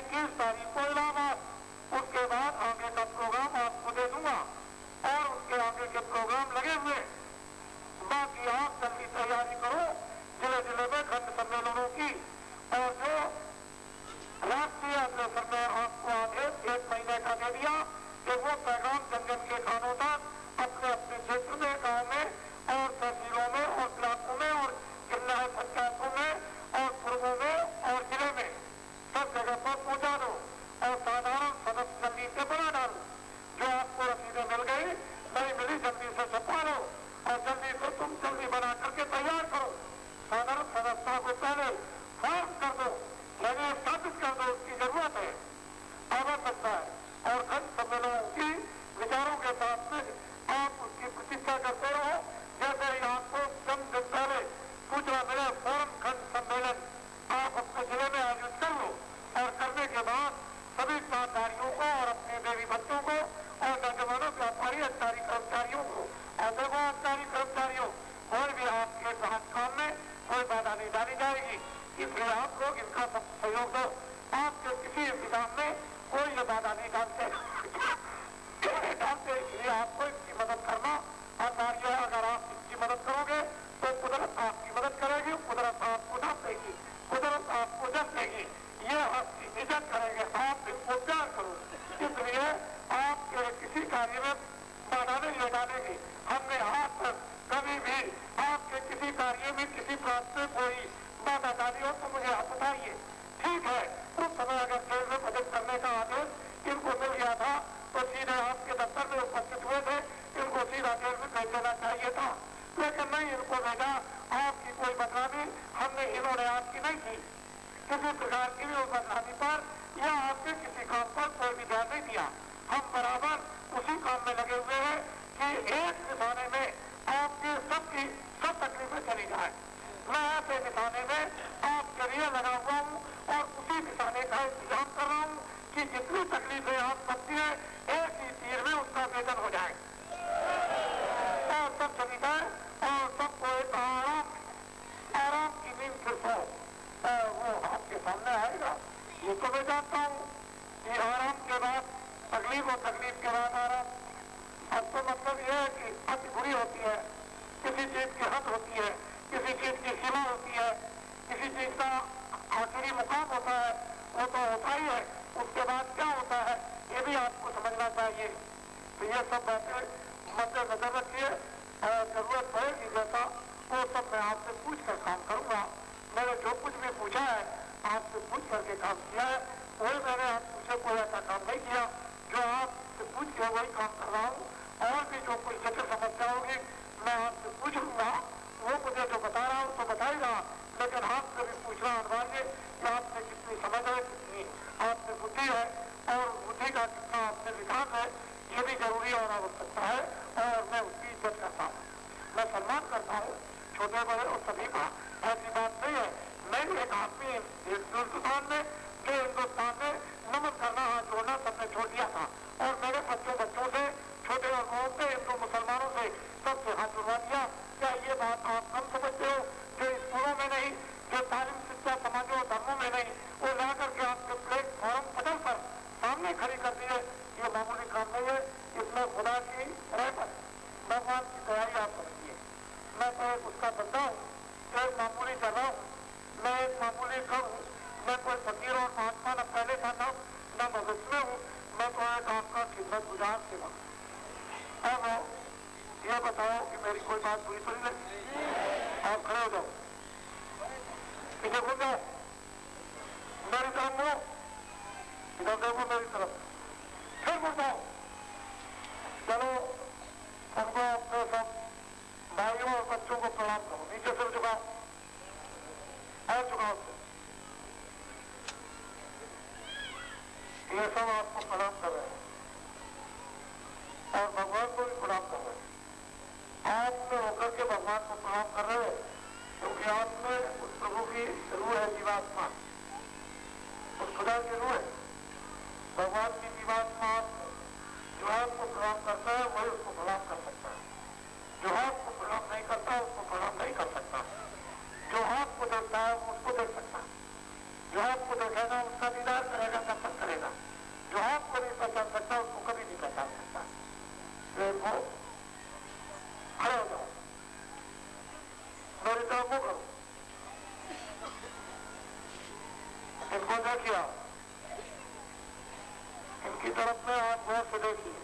इसलिए आप लोग इनका सब सहयोग दो। आपके किसी इंतजाम में कोई ये बाधा नहीं डालते इसलिए आपको इसकी मदद करना अनिवार्य है। अगर आप इसकी मदद करोगे तो कुदरत आपकी मदद करेगी, कुदरत आपको दस देगी, कुदरत आपको जस देगी, ये आपकी इज्जत करेंगे। आप इनको प्यार करो, इसलिए आपके किसी कार्य में बाधा नहीं डालेगी। हमने आज तक कभी भी आपके किसी कार्य में किसी बात में कोई बाधा डाली हो तो मुझे आप बताइए। ठीक है, उस समय अगर जेल में बचत करने का आदेश इनको मिल गया था तो सीधे आपके दफ्तर में उपस्थित हुए थे, इनको सीधा जेल में भेज देना चाहिए था, लेकिन नहीं इनको भेजा। आपकी कोई बदनामी हमने इन्होंने आपकी नहीं की, किसी प्रकार की भी बदनामी पर या आपके किसी काम पर कोई भी ध्यान नहीं दिया। हम बराबर उसी काम में लगे हुए हैं कि एक निशाने में आपकी सबकी सब तकलीफें चली जाए। मैं ऐसे निशाने में आपके लिए लगा हुआ हूँ और उसी निशाने का इंतजाम कर रहा हूँ कि जितनी तकलीफें आप सकती है एक ही तीर में उसका वेतन हो जाए और सब चली जाए और सबको एक आराम की नींद फिर सो वो आपके सामने आएगा। ये तो मैं जानता हूँ कि आराम के बाद तकलीफ और तकलीफ के बाद आराम। अब तो मतलब यह है कि अति बुरी होती है, किसी चीज की हद होती है, किसी चीज की सीमा होती है, किसी चीज का आखिरी मुकाम होता है, वो तो होता ही है। उसके बाद क्या होता है ये भी आपको समझना चाहिए। तो ये सब बातें मद्देनजर रखिए और जरूरत पड़ेगी जैसा वो सब मैं आपसे पूछ कर काम करूंगा। मैंने जो कुछ भी पूछा है आपसे पूछ करके काम किया है, वही मैंने आपसे कोई ऐसा काम नहीं किया। जो आपसे पूछ के वही काम कर रहा हूँ। और भी जो कोई जटिल समस्या होगी मैं आपसे पूछ लूंगा, वो मुझे जो बता रहा हूँ तो बताएगा, लेकिन आपसे भी पूछना अनिवार्य कि आपने कितनी समझ है, कितनी आपसे बुद्धि है और बुद्धि का कितना आपसे विकास है, ये भी जरूरी और आवश्यकता है और मैं उसकी इज्जत करता हूँ, मैं सम्मान करता हूँ छोटे बड़े और सभी का। ऐसी बात नहीं है। मैं भी एक आदमी हिंदुस्तान में जो हिंदुस्तान में नमन करना हाथ जोड़ना सबने छोड़ दिया था और मेरे बच्चों से छोटे और गाँव से हिंदू मुसलमानों से सबसे हाथ जुड़वा दिया। क्या ये बात आप कम समझते हो? जो स्कूलों में नहीं, जो तालीम शिक्षा समाजों और धर्मों में नहीं, वो ला करके आपके प्लेटफॉर्म बदल कर सामने खड़ी कर दिए, ये मामूली काम नहीं है। इसमें खुदा की रहमत, भगवान की दयाई आप समझिए। मैं तो एक उसका बंदा हूँ, एक मामूली कर रहा हूँ, मैं एक मामूली करूँ, मैं कोई फकीर और महात्मा न पहले था न भविष्य में हूँ, मैं तो एक आपका खिदमत गुजार सेवा। अब ये बताओ कि मेरी कोई बात बुरी तो नहीं, आप खड़े हो जाओ, पीछे घूम जाओ, मेरी तरफ मुड़ो, इधर देखो मेरी तरफ, फिर घूम जाओ। चलो सबको अपने सब भाइयों और बच्चों को प्रणाम करो, नीचे सिर झुकाओ और झुकाओ से। ये सब आपको प्रणाम कर रहे हैं और भगवान को भी प्रणाम कर रहे हैं। आप में होकर के भगवान को प्रणाम कर रहे हैं क्योंकि आप में उस प्रभु की रूह है, जीवात्मा, उस खुदा की रूह है, भगवान की जीवात्मा आप में। जो आपको प्रणाम करता है वही उसको प्रणाम कर सकता है, जो आपको प्रणाम नहीं करता उसको प्रणाम नहीं कर सकता। जो आपको देखता है वो उसको देख सकता है, जो आपको देखेगा उसका दीदार करेगा, दर्शन करेगा। जो आपको नहीं पहचान सकता उसको कभी नहीं पहचान सकता। देखो खड़े हो जाओ, मेरी तरफ मुँह करो, इनको देखिए, इनकी तरफ में आप गौर से देखिए।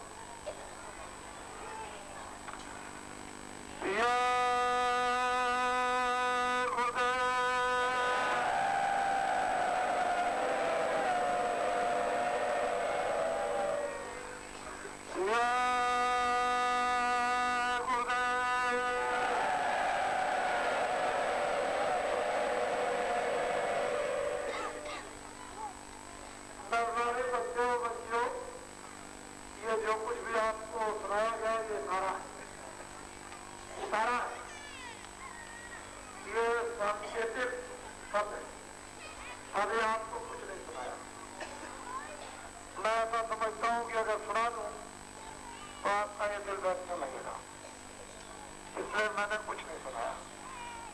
मैंने कुछ नहीं सुनाया,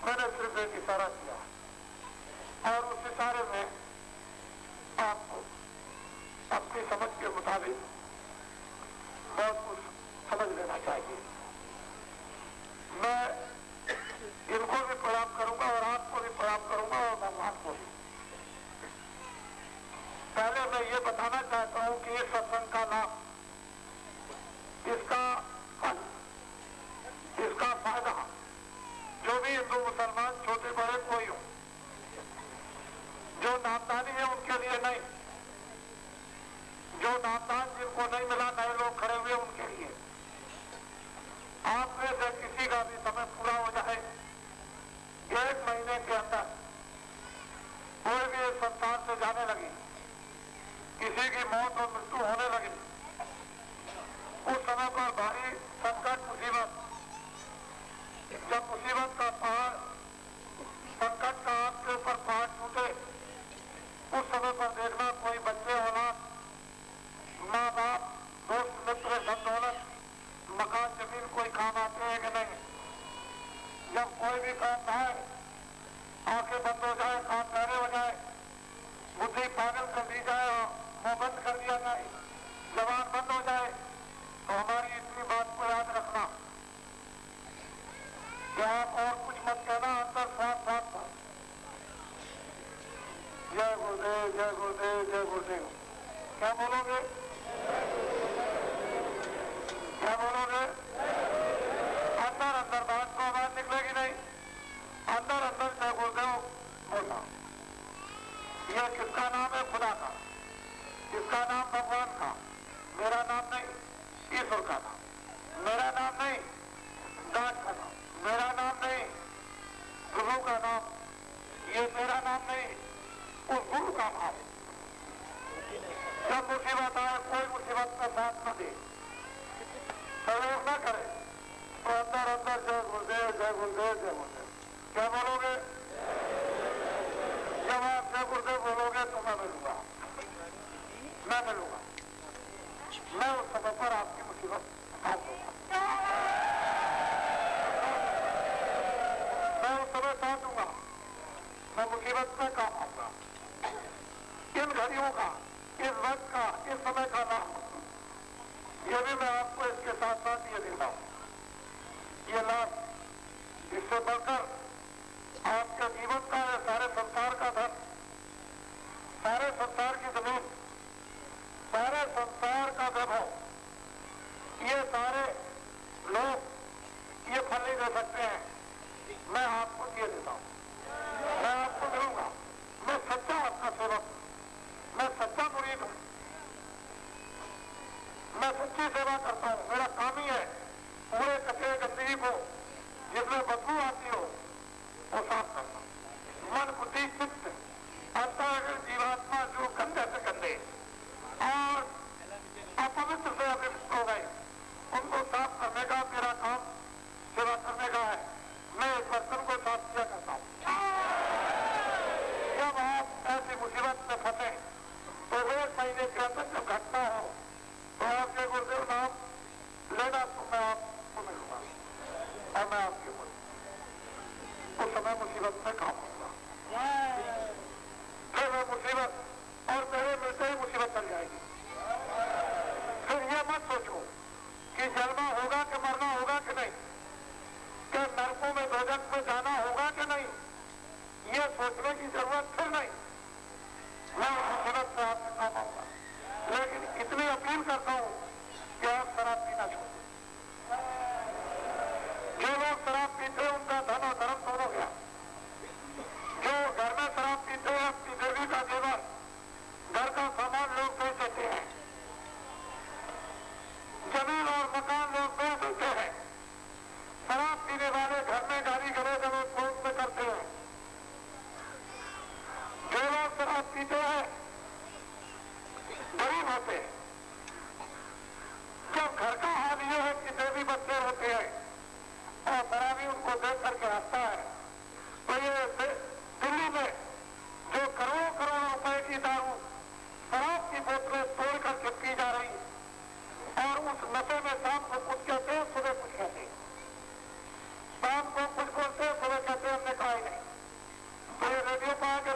मैंने सिर्फ एक इशारा किया और उस इशारे में आपको अपनी समझ के मुताबिक बहुत कुछ समझ लेना चाहिए। मैं इनको भी प्रणाम करूंगा और आपको भी प्रणाम करूंगा और भगवान को भी। पहले मैं ये बताना चाहता हूं कि इस सत्संग का नाम, इसका फल, इसका फायदा जो भी हिंदू मुसलमान छोटे बड़े कोई हो, जो नामदानी है उनके लिए नहीं, जो नामदान जिनको नहीं मिला, नए लोग खड़े हुए उनके लिए। आप में से किसी का भी समय पूरा हो जाए, 1 महीने के अंदर कोई भी इस संसार से जाने लगी, किसी की मौत और मृत्यु होने लगी, उस समय पर भारी संकट मुसीबत, जब मुसीबत का पहाड़, संकट का आपके ऊपर पहाड़ टूटे, उस समय पर देखना कोई बच्चे औलाद, माँ बाप, दोस्त मित्र, धन दौलत, मकान जमीन कोई काम आते हैं कि नहीं। जब कोई भी काम ना आए, आंखें बंद हो जाए, कान बहरे हो जाए, बुद्धि पागल कर दी जाए और मुंह बंद कर दिया जाए, जबान बंद हो जाए, तो हमारी इतनी बात को याद रखना कि आप और कुछ मत कहना, अंदर साफ साफ था, जय गुरुदेव, जय गुरुदेव, जय गुरुदेव। क्या बोलोगे? क्या बोलोगे? अंदर अंदर बात को आवाज निकलेगी नहीं, अंदर अंदर जय गुरुदेव बोलना। यह किसका नाम है? खुदा का। किसका नाम? भगवान का। मेरा नाम नहीं, ईश्वर का नाम। मेरा नाम नहीं, गाड का नाम। मेरा नाम नहीं, गुरु का नाम। ये मेरा नाम नहीं, उस गुरु का नाम। जब मुसीबत आए, कोई मुसीबत का साथ न दे, सहयोग न करे, तो अंदर अंदर जय गुरुदेव, जय गुरुदेव, जय गुरुदेव। क्या बोलोगे? जब आप जय गुरुदेव बोलोगे तो मैं मिलूंगा, मैं मिलूंगा, मैं उस समय पर आपकी मुसीबत हटा दूंगा, मैं उस समय साथ दूंगा, मैं मुसीबत में काम आऊंगा। इन घड़ियों का, इस वक्त का, इस समय का नाम, ये भी मैं आपको इसके साथ साथ ये देता हूं। ये लाभ, इससे बढ़कर आपके जीवन का है, सारे संसार का धन, सारे संसार की जमीन, सारे संसार का वैभव, ये सारे लोग ये फल नहीं दे सकते हैं, मैं आपको दिए देता हूं। मैं आपको मिलूंगा, मैं सच्चा आपका सेवक, मैं सच्चा मुरीद हूं, मैं सच्ची सेवा करता हूं। मेरा काम ही है पूरे कचरे गंदगी को, जिसमें बदबू आती हो, वो साफ करना। मन, बुद्धि, चित्त, अंतर जीवात्मा जो गंदे से गंदे और अपवित्र से अपवित्र हो गए, उनको साफ करने का मेरा काम, सेवा करने का है। मैं इस बर्तन को साफ किया करता हूं। जब आप ऐसी मुसीबत में फंसे, तो 1 महीने के अंदर जब घटना हो, तो आपके गुरुदेव नाम लेना, तो मैं आपको मिलूंगा और मैं आपके उस समय मुसीबत में काम होगा। फिर मैं मुसीबत, और मेरे मिलते ही मुसीबत चल जाएगी। फिर यह मत सोचो कि जलना होगा कि मरना होगा कि नहीं, कि नरकों में, दोजख में जाना होगा कि नहीं, ये सोचने की जरूरत फिर नहीं। मैं उस मुसीबत से आपसे काम आऊंगा, लेकिन इतनी अपील करता हूं कि आप शराब पीना छोड़। जो लोग शराब पीते हैं उनका धन और धर्म दोनों गया। जो घर में शराब पीते हैं, अपनी देवी का जेवर, घर का सामान लोग बेच देते हैं, जमीन और मकान लोग बेच देते हैं। शराब पीने वाले घर में गाली गलौज लोग कोर्ट में करते हैं। जो लोग शराब पीते हैं गरीब होते हैं। जब घर का हाल यह है कि देवी बच्चे होते हैं और शराबी उनको देख करके हंसता है, तो ये दिल्ली में जो करोड़ों करोड़ों रुपए की दारू, शराब की बोतलें तोड़ करके पी जा रही, और उस नशे में शाम को कुछ कहते हैं, सुबह कुछ कहते हैं, शाम को कुछ बोलते हैं, सुबह कहते हैं हमने कहा ही नहीं। तो ये रेडियो पर आके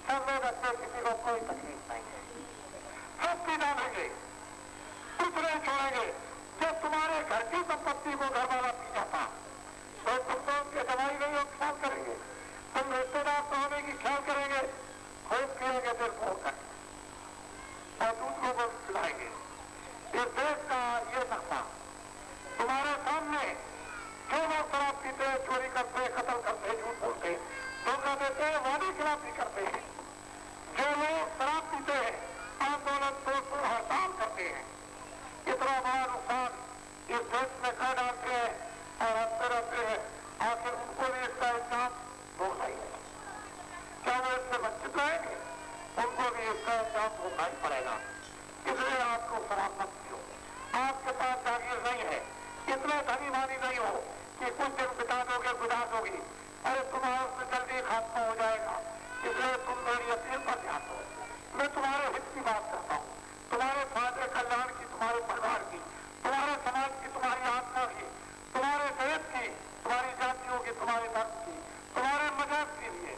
सब लोग अच्छे, किसी को कोई तकलीफ नहीं है, सब पी डालेंगे, कुछ नहीं छोड़ेंगे। जब तुम्हारे घर की संपत्ति को घर वाला पी जाता तो तुम तो उनके दवाई नहीं हो ख्याल करेंगे, तुम रिश्तेदार तो होने की ख्याल करेंगे, खूब पिएंगे दिल खोलकर और दूसरों को खिलाएंगे। इस देश का ये नक्शा तुम्हारे सामने, जो लोग शराब पीते हैं, चोरी करते हैं, कत्ल करते हैं, झूठ बोलते हैं, धोखा देते हैं, वादी खिलाफी करते हैं, जो लोग शराब पीते हैं, आंदोलन तोड़ हड़ताल करते हैं, इतना बड़ा नुकसान इस देश में कर डालते हैं और हंसते रहते हैं, आखिर उनको भी इसका इल्जाम भोगना ही है। क्या वो इससे वंचित रहेंगे? उनको भी इसका इल्जाम भोगना ही पड़ेगा। इसलिए आपको शराब मत पियो। आपके पास जागीर नहीं है, इतने धनी मानी नहीं हो कि कुछ दिन बिता दोगे, गुजार दोगी, अरे तुम्हारा उसमें जल्दी खात्मा हो जाएगा। इसलिए तुम मेरी अपील पर ध्यान दो। मैं तुम्हारे हित की बात करता हूँ, तुम्हारे फायदे कल्याण की, तुम्हारे परिवार की, तुम्हारे समाज की, तुम्हारी आत्मा की, तुम्हारे देश की, तुम्हारी जातियों की, तुम्हारे धर्म की, तुम्हारे मजहब के लिए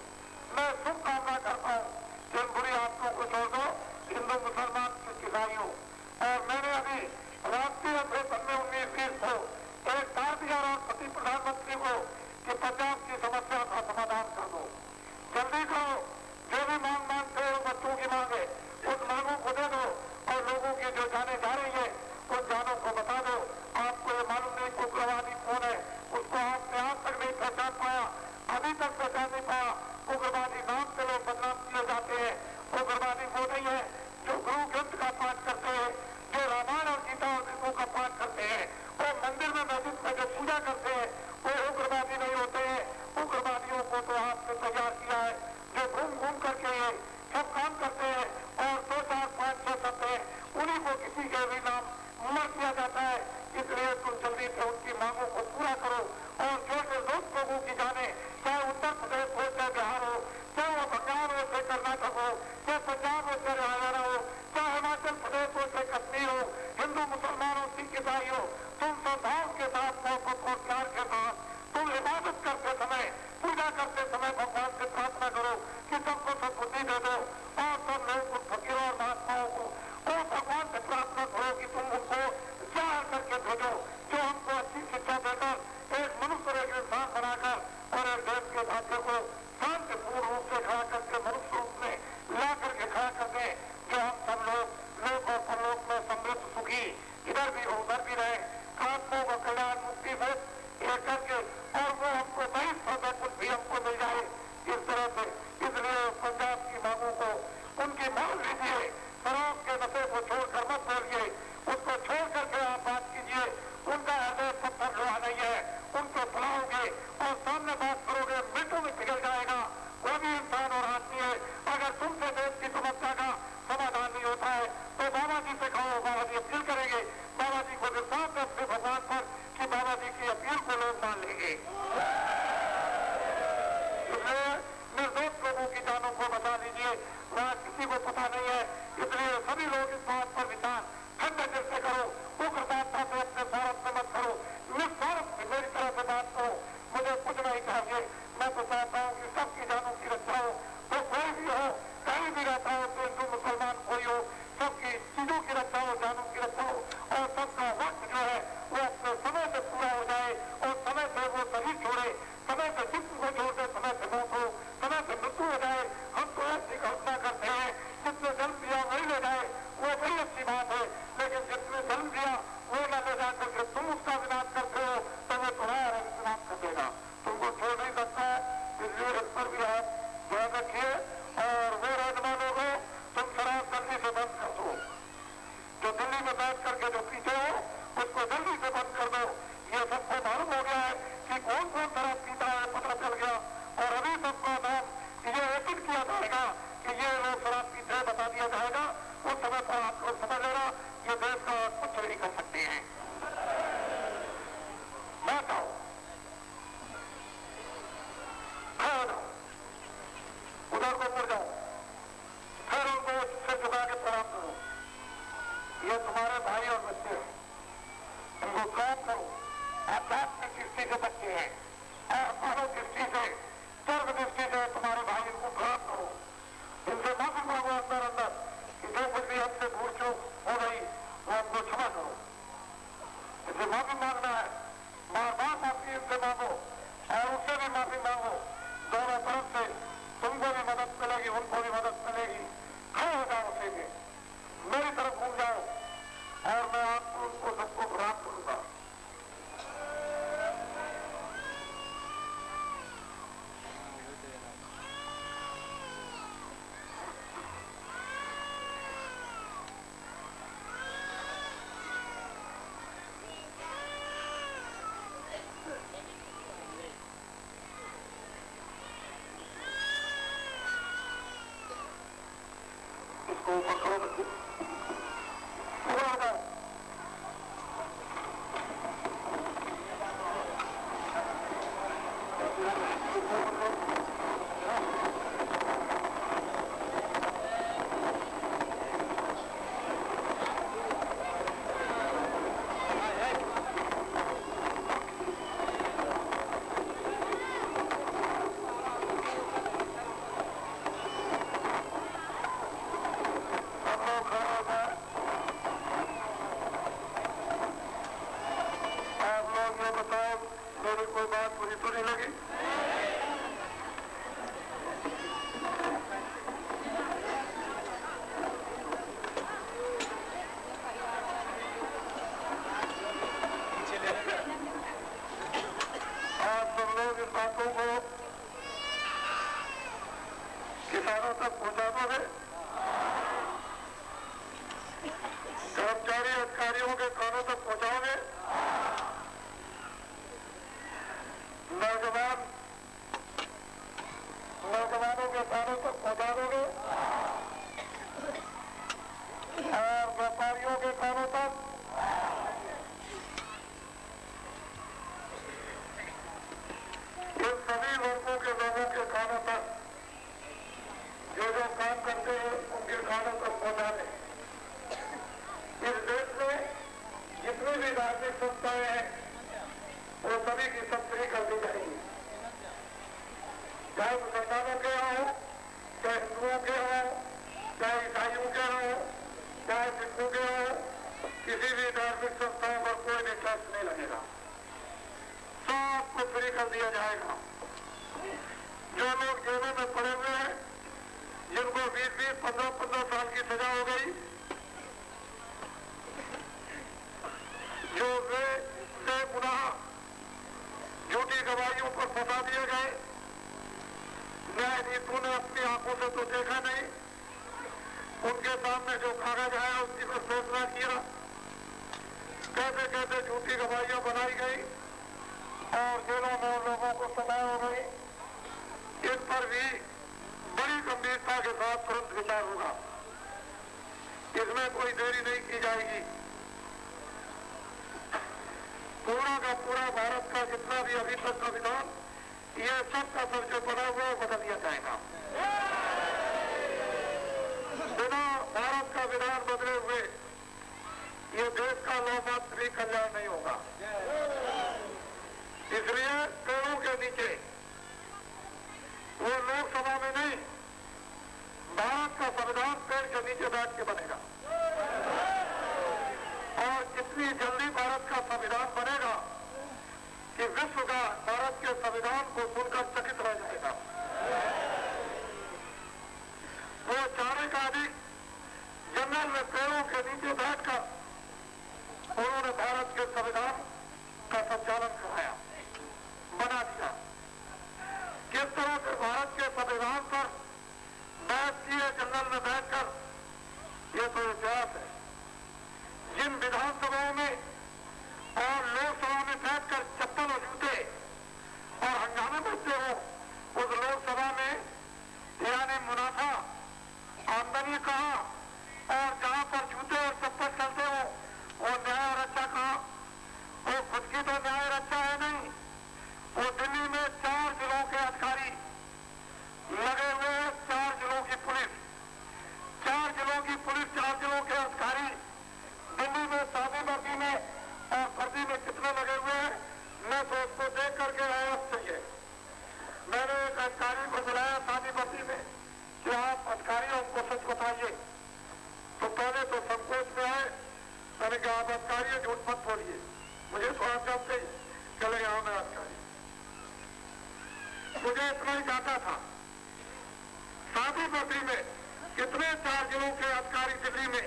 मैं शुभकामना करता हूँ कि इन बुरी आत्माओं को छोड़ दो, हिंदू मुसलमान सिख ईसाइयों। और मैंने अभी राष्ट्रीय अधिवेशन में 19-20 को एक तार दिया राष्ट्रपति प्रधानमंत्री को कि पंजाब की समस्या का समाधान कर दो, जल्दी करो। जो भी मांग मांगते हो बच्चों की मांगे, उस मांगों को दे दो और लोगों की जो जाने जा रही है उन जानों को बता दो। आपको ये मालूम नहीं कि उग्रवादी कौन है, उसको आपने आज तक नहीं पहचान पाया, अभी तक पहचान नहीं पाया। उग्रवादी नाम से लोग बदनाम किए जाते हैं। उग्रवादी वो नहीं है जो गुरु ग्रंथ का पाठ करते हैं, जो रामायण और गीता और गीतों का पाठ करते हैं, वो मंदिर में मस्जिद में जो पूजा करते हैं, वो उग्रवादी नहीं होते हैं। उग्रवादियों को तो आपने तैयार किया है, जो घूम घूम करके सब काम करते हैं और 2, 4, 5, 6 शब्द हैं, उन्हीं को किसी के भी नाम उम्र किया जाता है। इसलिए तुम जल्दी से उनकी मांगों को पूरा करो और जो निर्दोष लोगों की जाने, चाहे उत्तर प्रदेश हो, चाहे बिहार हो, चाहे वो बंगाल हो, चाहे कर्नाटक हो, चाहे पंजाब हो, चाहे हरियाणा हो, चाहे हिमाचल प्रदेश हो, चाहे कश्मीर हो, हिंदू मुसलमान हो, सिख ईसाई हो, तुम सद्भाव के साथ, मोहब्बत और प्यार के साथ तुम इबादत करते समय, पूजा करते समय भगवान से प्रार्थना करो कि सबको सद्बुद्धि दे दो और सब लोग उन फकीरों और महात्माओं को और भगवान से प्रार्थना करो कि तुम उनको जाहिर करके भेजो, जो हमको अच्छी शिक्षा देकर एक मनुष्य और एक इंसान बनाकर और एक देश के ढांचे को शांतिपूर्ण रूप से खड़ा करके मनुष्य रूप में ला करके खड़ा कर दे, जो हम सब लोग और परलोक में समृद्ध सुखी इधर भी हो उधर भी रहे, आत्माओं का कल्याण मुक्ति में एक करके और वो हमको नहीं सदा कुछ भी हमको मिल जाए इस तरह से। इसलिए पंजाब की मांगों को उनकी मान लीजिए, शराब के नशे को छोड़कर मत बोलिए, उसको छोड़ करके आप बात कीजिए। उनका हृदय पत्थर लोहा नहीं है, उनको बुलाओगे और सामने बात करोगे, मिनटों में पिघल जाएगा। वो भी इंसान और आदमी है। अगर तुमसे देश की समस्या का समाधान नहीं होता है तो बाबा जी से कहो, बाबा जी अपील करेंगे, बाबा जी को विश्वास है अपने भगवान पर कि बाबा जी की अपील को लोग मान लेंगे। इसलिए निर्दोष लोगों की जानों को बचा लीजिए, वहाँ किसी को पता नहीं है। इसलिए सभी लोग इस बात पर विचार ठंडे दिल से करो, उग्रवादिता से अपने स्वार्थ में मत करो, निस्वार्थ मेरी तरह से बात करो। मुझे कुछ नहीं चाहिए, मैं तो चाहता हूँ कि सबकी जानों की रक्षा हो, तो कोई भी हो, कहीं भी रहता हो, तो हिंदू मुसलमान कोई हो, सबकी चीजों की रक्षा हो, जानों की रक्षा हो और सबका वक्त जो है वो अपने समय से पूरा हो जाए और समय से वो शरीर छोड़े, समय से जिस्म को छोड़ दे, समय से मौत हो, समय से मृत्यु हो जाए। हम तो ऐसी कल्पना करते हैं जिसने जन्म दिया वही ले जाए, वो बड़ी अच्छी बात है, लेकिन जिसने जन्म दिया वो न ले जा करके तुम उसका विनाश करते हो तो वो तुम्हारा विनाश कर देगा, तुमको छोड़ नहीं सकता है। इसलिए इस पर भी आप ध्यान रखिए। और वो नौजवान लोग हो, तुम शराब जल्दी से बंद कर दो, जो दिल्ली में बैठ करके जो पीते हो उसको जल्दी से बंद कर दो। ये सबको मालूम हो गया है कि कौन कौन शराब पीता है, पता चल गया। और अभी सबका नाम ये वचन किया जाएगा कि ये लोग शराब पीते हैं, बता दिया जाएगा। उस समय पर आप लोग समझ लेना, ये देश का कुछ नहीं कर सकते हैं। मैं कहूँ उधर को मुड़ जाओ, फिर उनको सिर झुका के प्रणाम करो। ये तुम्हारे भाई और बच्चे हैं, उनको काम करो। आध्यात्मिक दृष्टि से बच्चे हैं और मानव दृष्टि से, सर्व दृष्टि से तुम्हारे भाई को प्रणाम करो। इसको ऊपर करो बच्चे पूरा होगा। मेरी कोई बात बुरी तो नहीं लगी? आप सब लोग इस बातों को किसानों तक पहुंचा दोगे? कर्मचारी अधिकारियों के कानों तक पहुंचाओगे? नौजवानों के कानों तक पहुंचा दोगे और व्यापारियों के कानों तक? इन सभी वर्गों के लोगों के कानों तक जो काम करते हैं उनके कानों तक पहुंचा दें। इस देश में जितनी भी धार्मिक संस्थाएं हैं वो सभी की सब फ्री कर दी जाएंगी, चाहे मुसलमानों के हों, चाहे हिंदुओं के हों, चाहे ईसाइयों के हों, चाहे सिखों के हों, किसी भी धार्मिक संस्थाओं पर कोई भी टैक्स नहीं लगेगा, सबको फ्री कर दिया जाएगा। जो लोग जेलों में पड़े हुए हैं, जिनको 20-20, 15-15 साल की सजा हो गई, जो वे गुनाह झूठी गवाहियों पर फंसा दिए गए, न्यायाधीशों ने अपनी आंखों से तो देखा नहीं, उनके सामने जो कागज आया उसकी पर फैसला किया, कैसे कैसे झूठी गवाहियां बनाई गई और जेलों में लोगों को सजा हो गई। इन पर भी बड़ी गंभीरता के साथ तुरंत विचार होगा, इसमें कोई देरी नहीं की जाएगी। पूरा का पूरा भारत का जितना भी अभी तक का विधान, ये सब का सब जो बना हुआ है बदल दिया जाएगा। बिना भारत का विधान बदले हुए ये देश का लोकतंत्र भी कल्याण नहीं होगा। इसलिए पेड़ों के नीचे, वो लोकसभा में नहीं, भारत का संविधान पेड़ के नीचे बैठ के बनेगा और जितनी जल्दी भारत का संविधान बनेगा कि विश्व का भारत के संविधान को सुनकर चकित रह जाएगा। वो चारे का अधिक जंगल में पेड़ों के नीचे बैठकर उन्होंने भारत के संविधान का संचालन कराया, बना दिया। किस तरह से भारत के संविधान पर बहस की है जंगल में बैठकर, ये तो इतिहास है। जिन विधानसभाओं में और लोकसभा में बैठकर चप्पल और जूते और हंगामे करते हो, उस लोकसभा में यानी मुनाफा, आमदनी कहा, और जहां पर जूते और चप्पल चलते हो वो न्याय और अच्छा कहा। वो खुद की तो न्याय और अच्छा है नहीं, वो दिल्ली में 4 जिलों के अधिकारी लगे हुए हैं, 4 जिलों की पुलिस, 4 जिलों की पुलिस, 4 जिलों के अधिकारी दिल्ली में शादी भर्ती में और फर्जी में कितने लगे हुए हैं। मैं तो उसको देख करके आया चाहिए। मैंने एक अधिकारी को बुलाया शादी भर्ती में कि आप अधिकारियों को सच बताइए, तो पहले तो संकोच में आए। मैंने कहा आप अधिकारी झूठ मत बोलिए, मुझे तो आप जानते ही। चले गया मैं अधिकारी, मुझे इतना ही जाता था। शादी भर्ती में कितने 4 जिलों के अधिकारी दिल्ली में,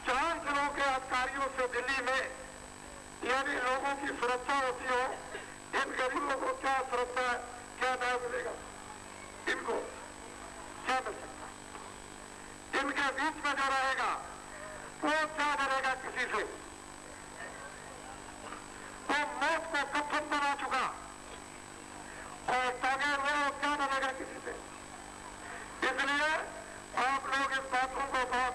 4 जिलों के अधिकारियों से दिल्ली में यदि लोगों की सुरक्षा होती हो, इन गरीबों को क्या सुरक्षा, क्या न्याय मिलेगा? इनको क्या मिल सकता है? इनके बीच में जो रहेगा वो क्या डरेगा किसी से? वो मौत को कफन बना चुका और तागे हुए, वो क्या डरेगा किसी से? इसलिए आप लोग इस बातों को बहुत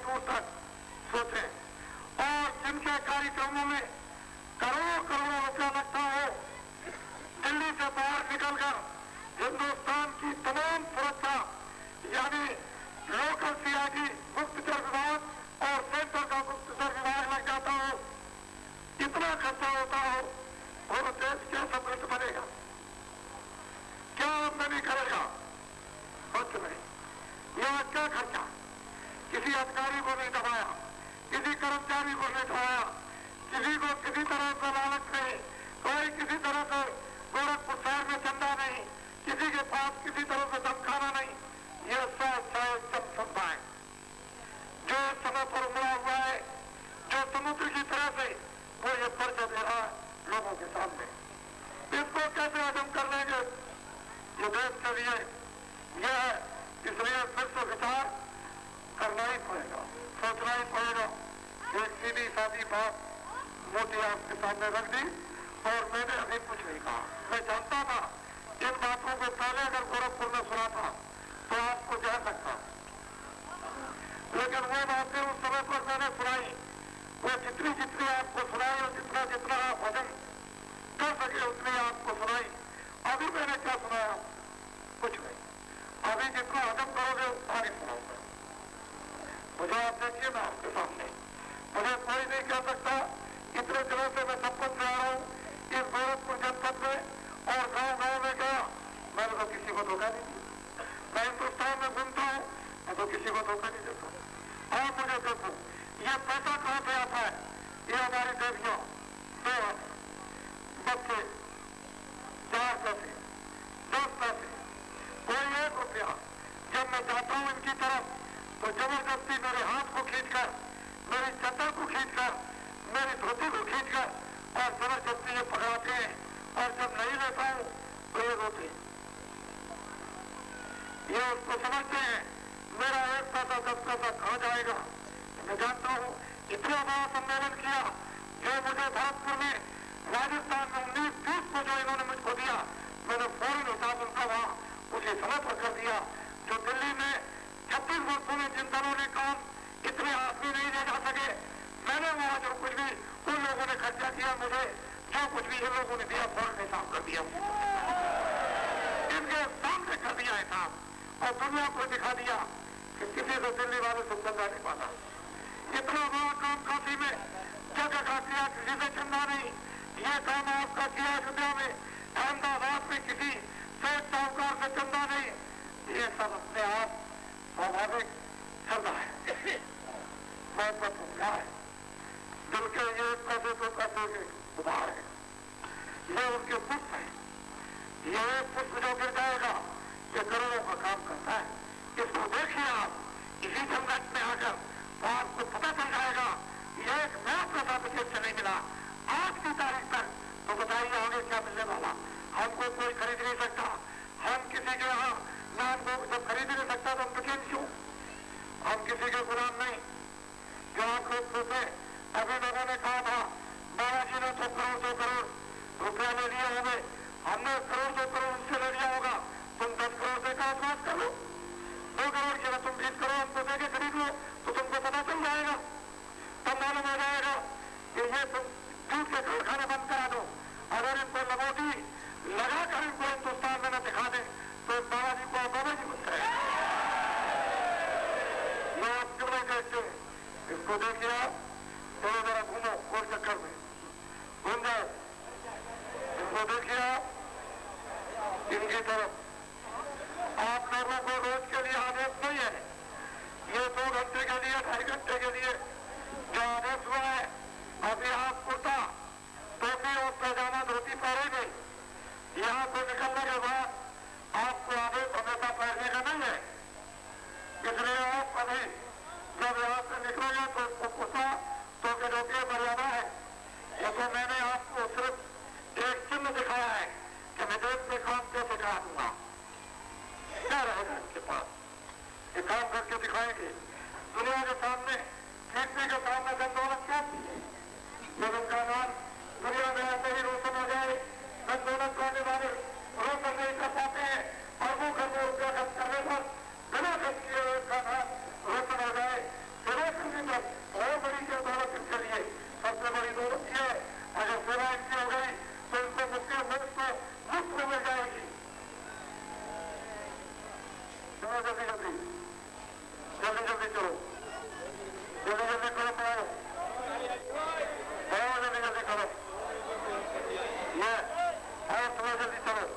कार्यक्रमों में करोड़ों करोड़ों रुपया लगता हो, दिल्ली से बाहर निकलकर हिंदुस्तान की तमाम सुरक्षा यानी लोकल सीआईडी, गुप्तचर विभाग और सेंटर का गुप्तचर विभाग लग जाता हो, इतना खर्चा होता हो, और देश क्या समृद्ध बनेगा? क्या आमदनी करेगा? कुछ नहीं। यह क्या खर्चा? किसी अधिकारी को नहीं दबाया, किसी कर्मचारी को नहीं दबाया, किसी को किसी तरह से लालच नहीं, कोई किसी तरह से गोरखपुर शहर में चंदा नहीं, किसी के पास किसी तरह से धमकाना नहीं। यह सब जनसंस्था है जो समय पर उमड़ा हुआ है, जो समुद्र की तरह से वो ये परिचय दे रहा है लोगों के सामने। इसको कैसे हजम कर लेंगे? ये देश के लिए यह है, इसलिए फिर से विचार करना ही पड़ेगा, सोचना ही पड़ेगा। एक सीधी सादी बात मोदी आपके सामने रख दी और मैंने अभी कुछ नहीं कहा। मैं जानता था इन बातों को पहले अगर गोरखपुर में सुना था तो आपको जा सकता, लेकिन वो बातें उस समय पर मैंने सुनाई, वो जितनी जितनी आपको सुनाई और जितना जितना आप हजम कर सके उतनी आपको सुनाई। अभी मैंने क्या सुनाया? कुछ नहीं। अभी जितना हजम करोगे उतना नहीं सुनाऊंगा। मुझे आप देखिए ना आपके सामने, मुझे कोई नहीं कह सकता। इतने दिनों से मैं शपथ ले रहा हूँ इस गोरखपुर जनपद में और गांव गांव में गया, मैंने तो किसी को धोखा नहीं दिया। मैं हिंदुस्तान में घूमता हूँ, मैं तो किसी को धोखा नहीं देता। और मुझे देखो ये पैसा कहां से आता है? ये हमारी देवियों, 2 बच्चे 4 पैसे 10 पैसे, कोई 1 रुपया। जब मैं जाता हूं इनकी तरफ तो जबरदस्ती मेरे हाथ को खींचकर, मेरी चद्दर को खींचकर, मेरी धोती को खींचकर और जबरदस्ती ये पकड़ाते हैं, और जब नहीं लेता हूं तो ये रोते हैं। ये उसको समझते हैं मेरा 1 पैसा 10 पैसा कहां जाएगा। मैं जानता हूं इतना बड़ा सम्मेलन किया जो मुझे भरतपुर में राजस्थान में 19-20 को जो इन्होंने मुझको दिया, मैंने फौरन हिसाब उनका वहां उसी समय पर कर दिया। जो दिल्ली में 36 वर्षों में जिन दलों ने काम इतने आदमी नहीं ले जा सके, मैंने वहां जो कुछ भी उन लोगों ने खर्चा किया, मुझे जो कुछ भी इन लोगों ने दिया फौरन हिसाब कर दिया, इनके सामने कर दिया हिसाब और दुनिया को दिखा दिया कि किसी को दिल्ली वाले से चंदा नहीं पाता। इतना बड़ा काम काशी में जगह का किया, किसी से चंदा नहीं। ये काम आपका किया अयोध्या में, अहमदाबाद में किसी सेठ साहूकार से चंदा नहीं। ये सब अपने आप स्वाभाविक चल रहा है। बहुत क्या है दिल के ये पैसे तो पैसे के उधार है, ये उनके पुष्प है। ये पुष्प जो गिर जाएगा ये करोड़ों का काम करता है। इसको देखिए आप इसी संकट में आकर तो आपको पता चल जाएगा ये एक नया पैसा विदेश से नहीं मिला आज की तारीख तक। तो बताइए आगे क्या मिलने वाला? हमको कोई खरीद नहीं सकता, हम किसी के यहाँ नाम को जब खरीद नहीं सकता तो हम बिकें क्यों? हम किसी के गुलाम नहीं। जो आप लोग सोचे, अभी लोगों ने कहा था बालाजी ने तो करोड़ 2 करोड़ रुपया ले लिया होंगे, हमने करोड़ 2 करोड़ उनसे ले लिया होगा, तुम 10 करोड़ से का बात कर लो, 2 करोड़ की तुम 20 करोड़ हमको देके खरीद लो तो तुमको पता चल जाएगा, तब मालूम हो जाएगा कि ये तुम दूध के कारखाने बंद करा दो। अगर इनको लगोटी लगाकर इनको हिंदुस्तान में न दिखा दे तो बालाजी को बालाजी बनता है। आप क्यों नहीं देखते? इसको देखिए आप, थोड़ा जरा घूमो गोल चक्कर में घूम जाओ, इसको देखिए आप इनकी तरफ। आप लोगों को रोज के लिए आदेश नहीं है, ये 2 घंटे के लिए 2.5 घंटे के लिए जो आदेश हुआ है, अभी आप कुर्ता टोपी और पैजामा धोती पहनेंगे, यहाँ से निकलने के बाद आपको आदेश हमेशा पहनने का नहीं है। इसलिए आप कभी जब यहाँ से निकलेंगे तो उसको कुर्ता टोपी धोती मर्यादा है। ये तो मैंने आपको सिर्फ एक चिन्ह दिखाया है कि मैं देश में काम कैसे करा दूंगा। क्या रहेगा इनके पास? ये काम करके दिखाएंगे दुनिया के सामने, पृथ्वी के सामने धन-दौलत क्या चाहिए? जब उनका नाम दुनिया में ऐसे ही रोशन हो जाए, धन-दौलत करने वाले रोशन नहीं कर पाते हैं, अरबों खरबों रुपया खर्च करने पर बिना खर्च किए हुए उनका नाम रोशन हो जाए, विदेश की तरफ बहुत बड़ी जो दौलत इसके लिए सबसे चलो, जल्दी जल्दी करो, बढ़ाओ, जल्दी जल्दी करो, ये थोड़ा जल्दी चलो।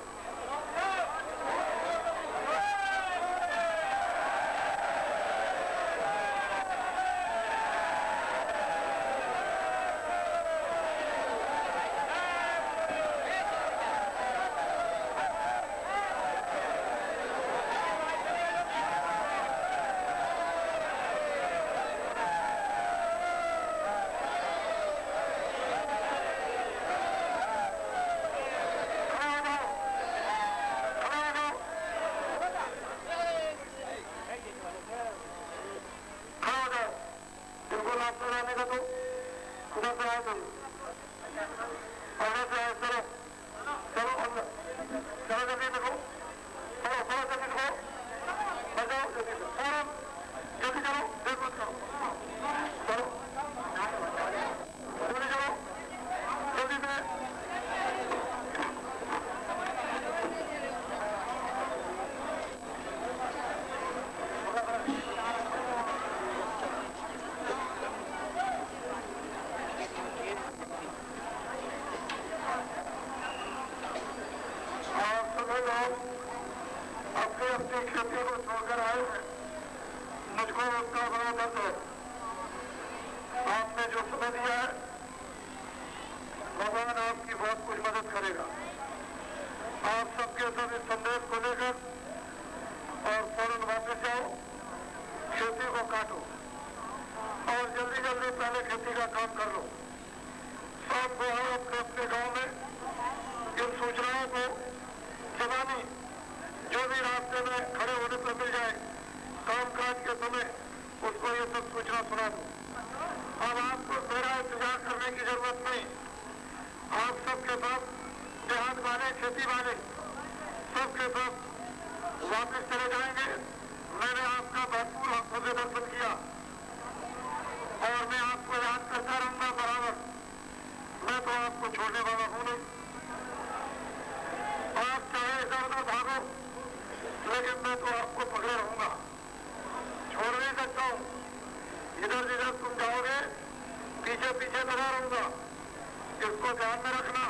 अपनी खेती को छोड़कर आए हैं, मुझको उसका बड़ा दर्द है। आपने जो समय दिया है, भगवान आपकी बहुत कुछ मदद करेगा। आप सबके सब इस संदेश को लेकर और फौरन वापस जाओ, खेती को काटो और जल्दी जल्दी पहले खेती का काम कर लो। सब को आओ अपने अपने गांव में इन सूचनाओं को जबानी जो भी रास्ते में खड़े होने पर मिल जाए कामकाज के समय, उसको ये सब सूचना सुना दो। अब आपको मेरा इंतजार करने की जरूरत नहीं। आप सबके साथ देहात वाले, खेती वाले सबके साथ वापस चले जाएंगे। मैंने आपका भरपूर आंखों से दर्शन किया और मैं आपको याद करता रहूंगा बराबर। मैं तो आपको छोड़ने वाला हूं नहीं। आप चाहे इधर उधर भागो, लेकिन मैं तो आपको पकड़े रहूंगा, छोड़ नहीं सकता हूं। इधर जिधर तुम जाओगे पीछे पीछे लगा रहूंगा, इसको ध्यान में रखना,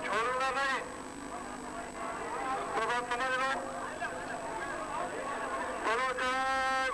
छोड़ूंगा नहीं। तो बात समझ लो। बोलो जय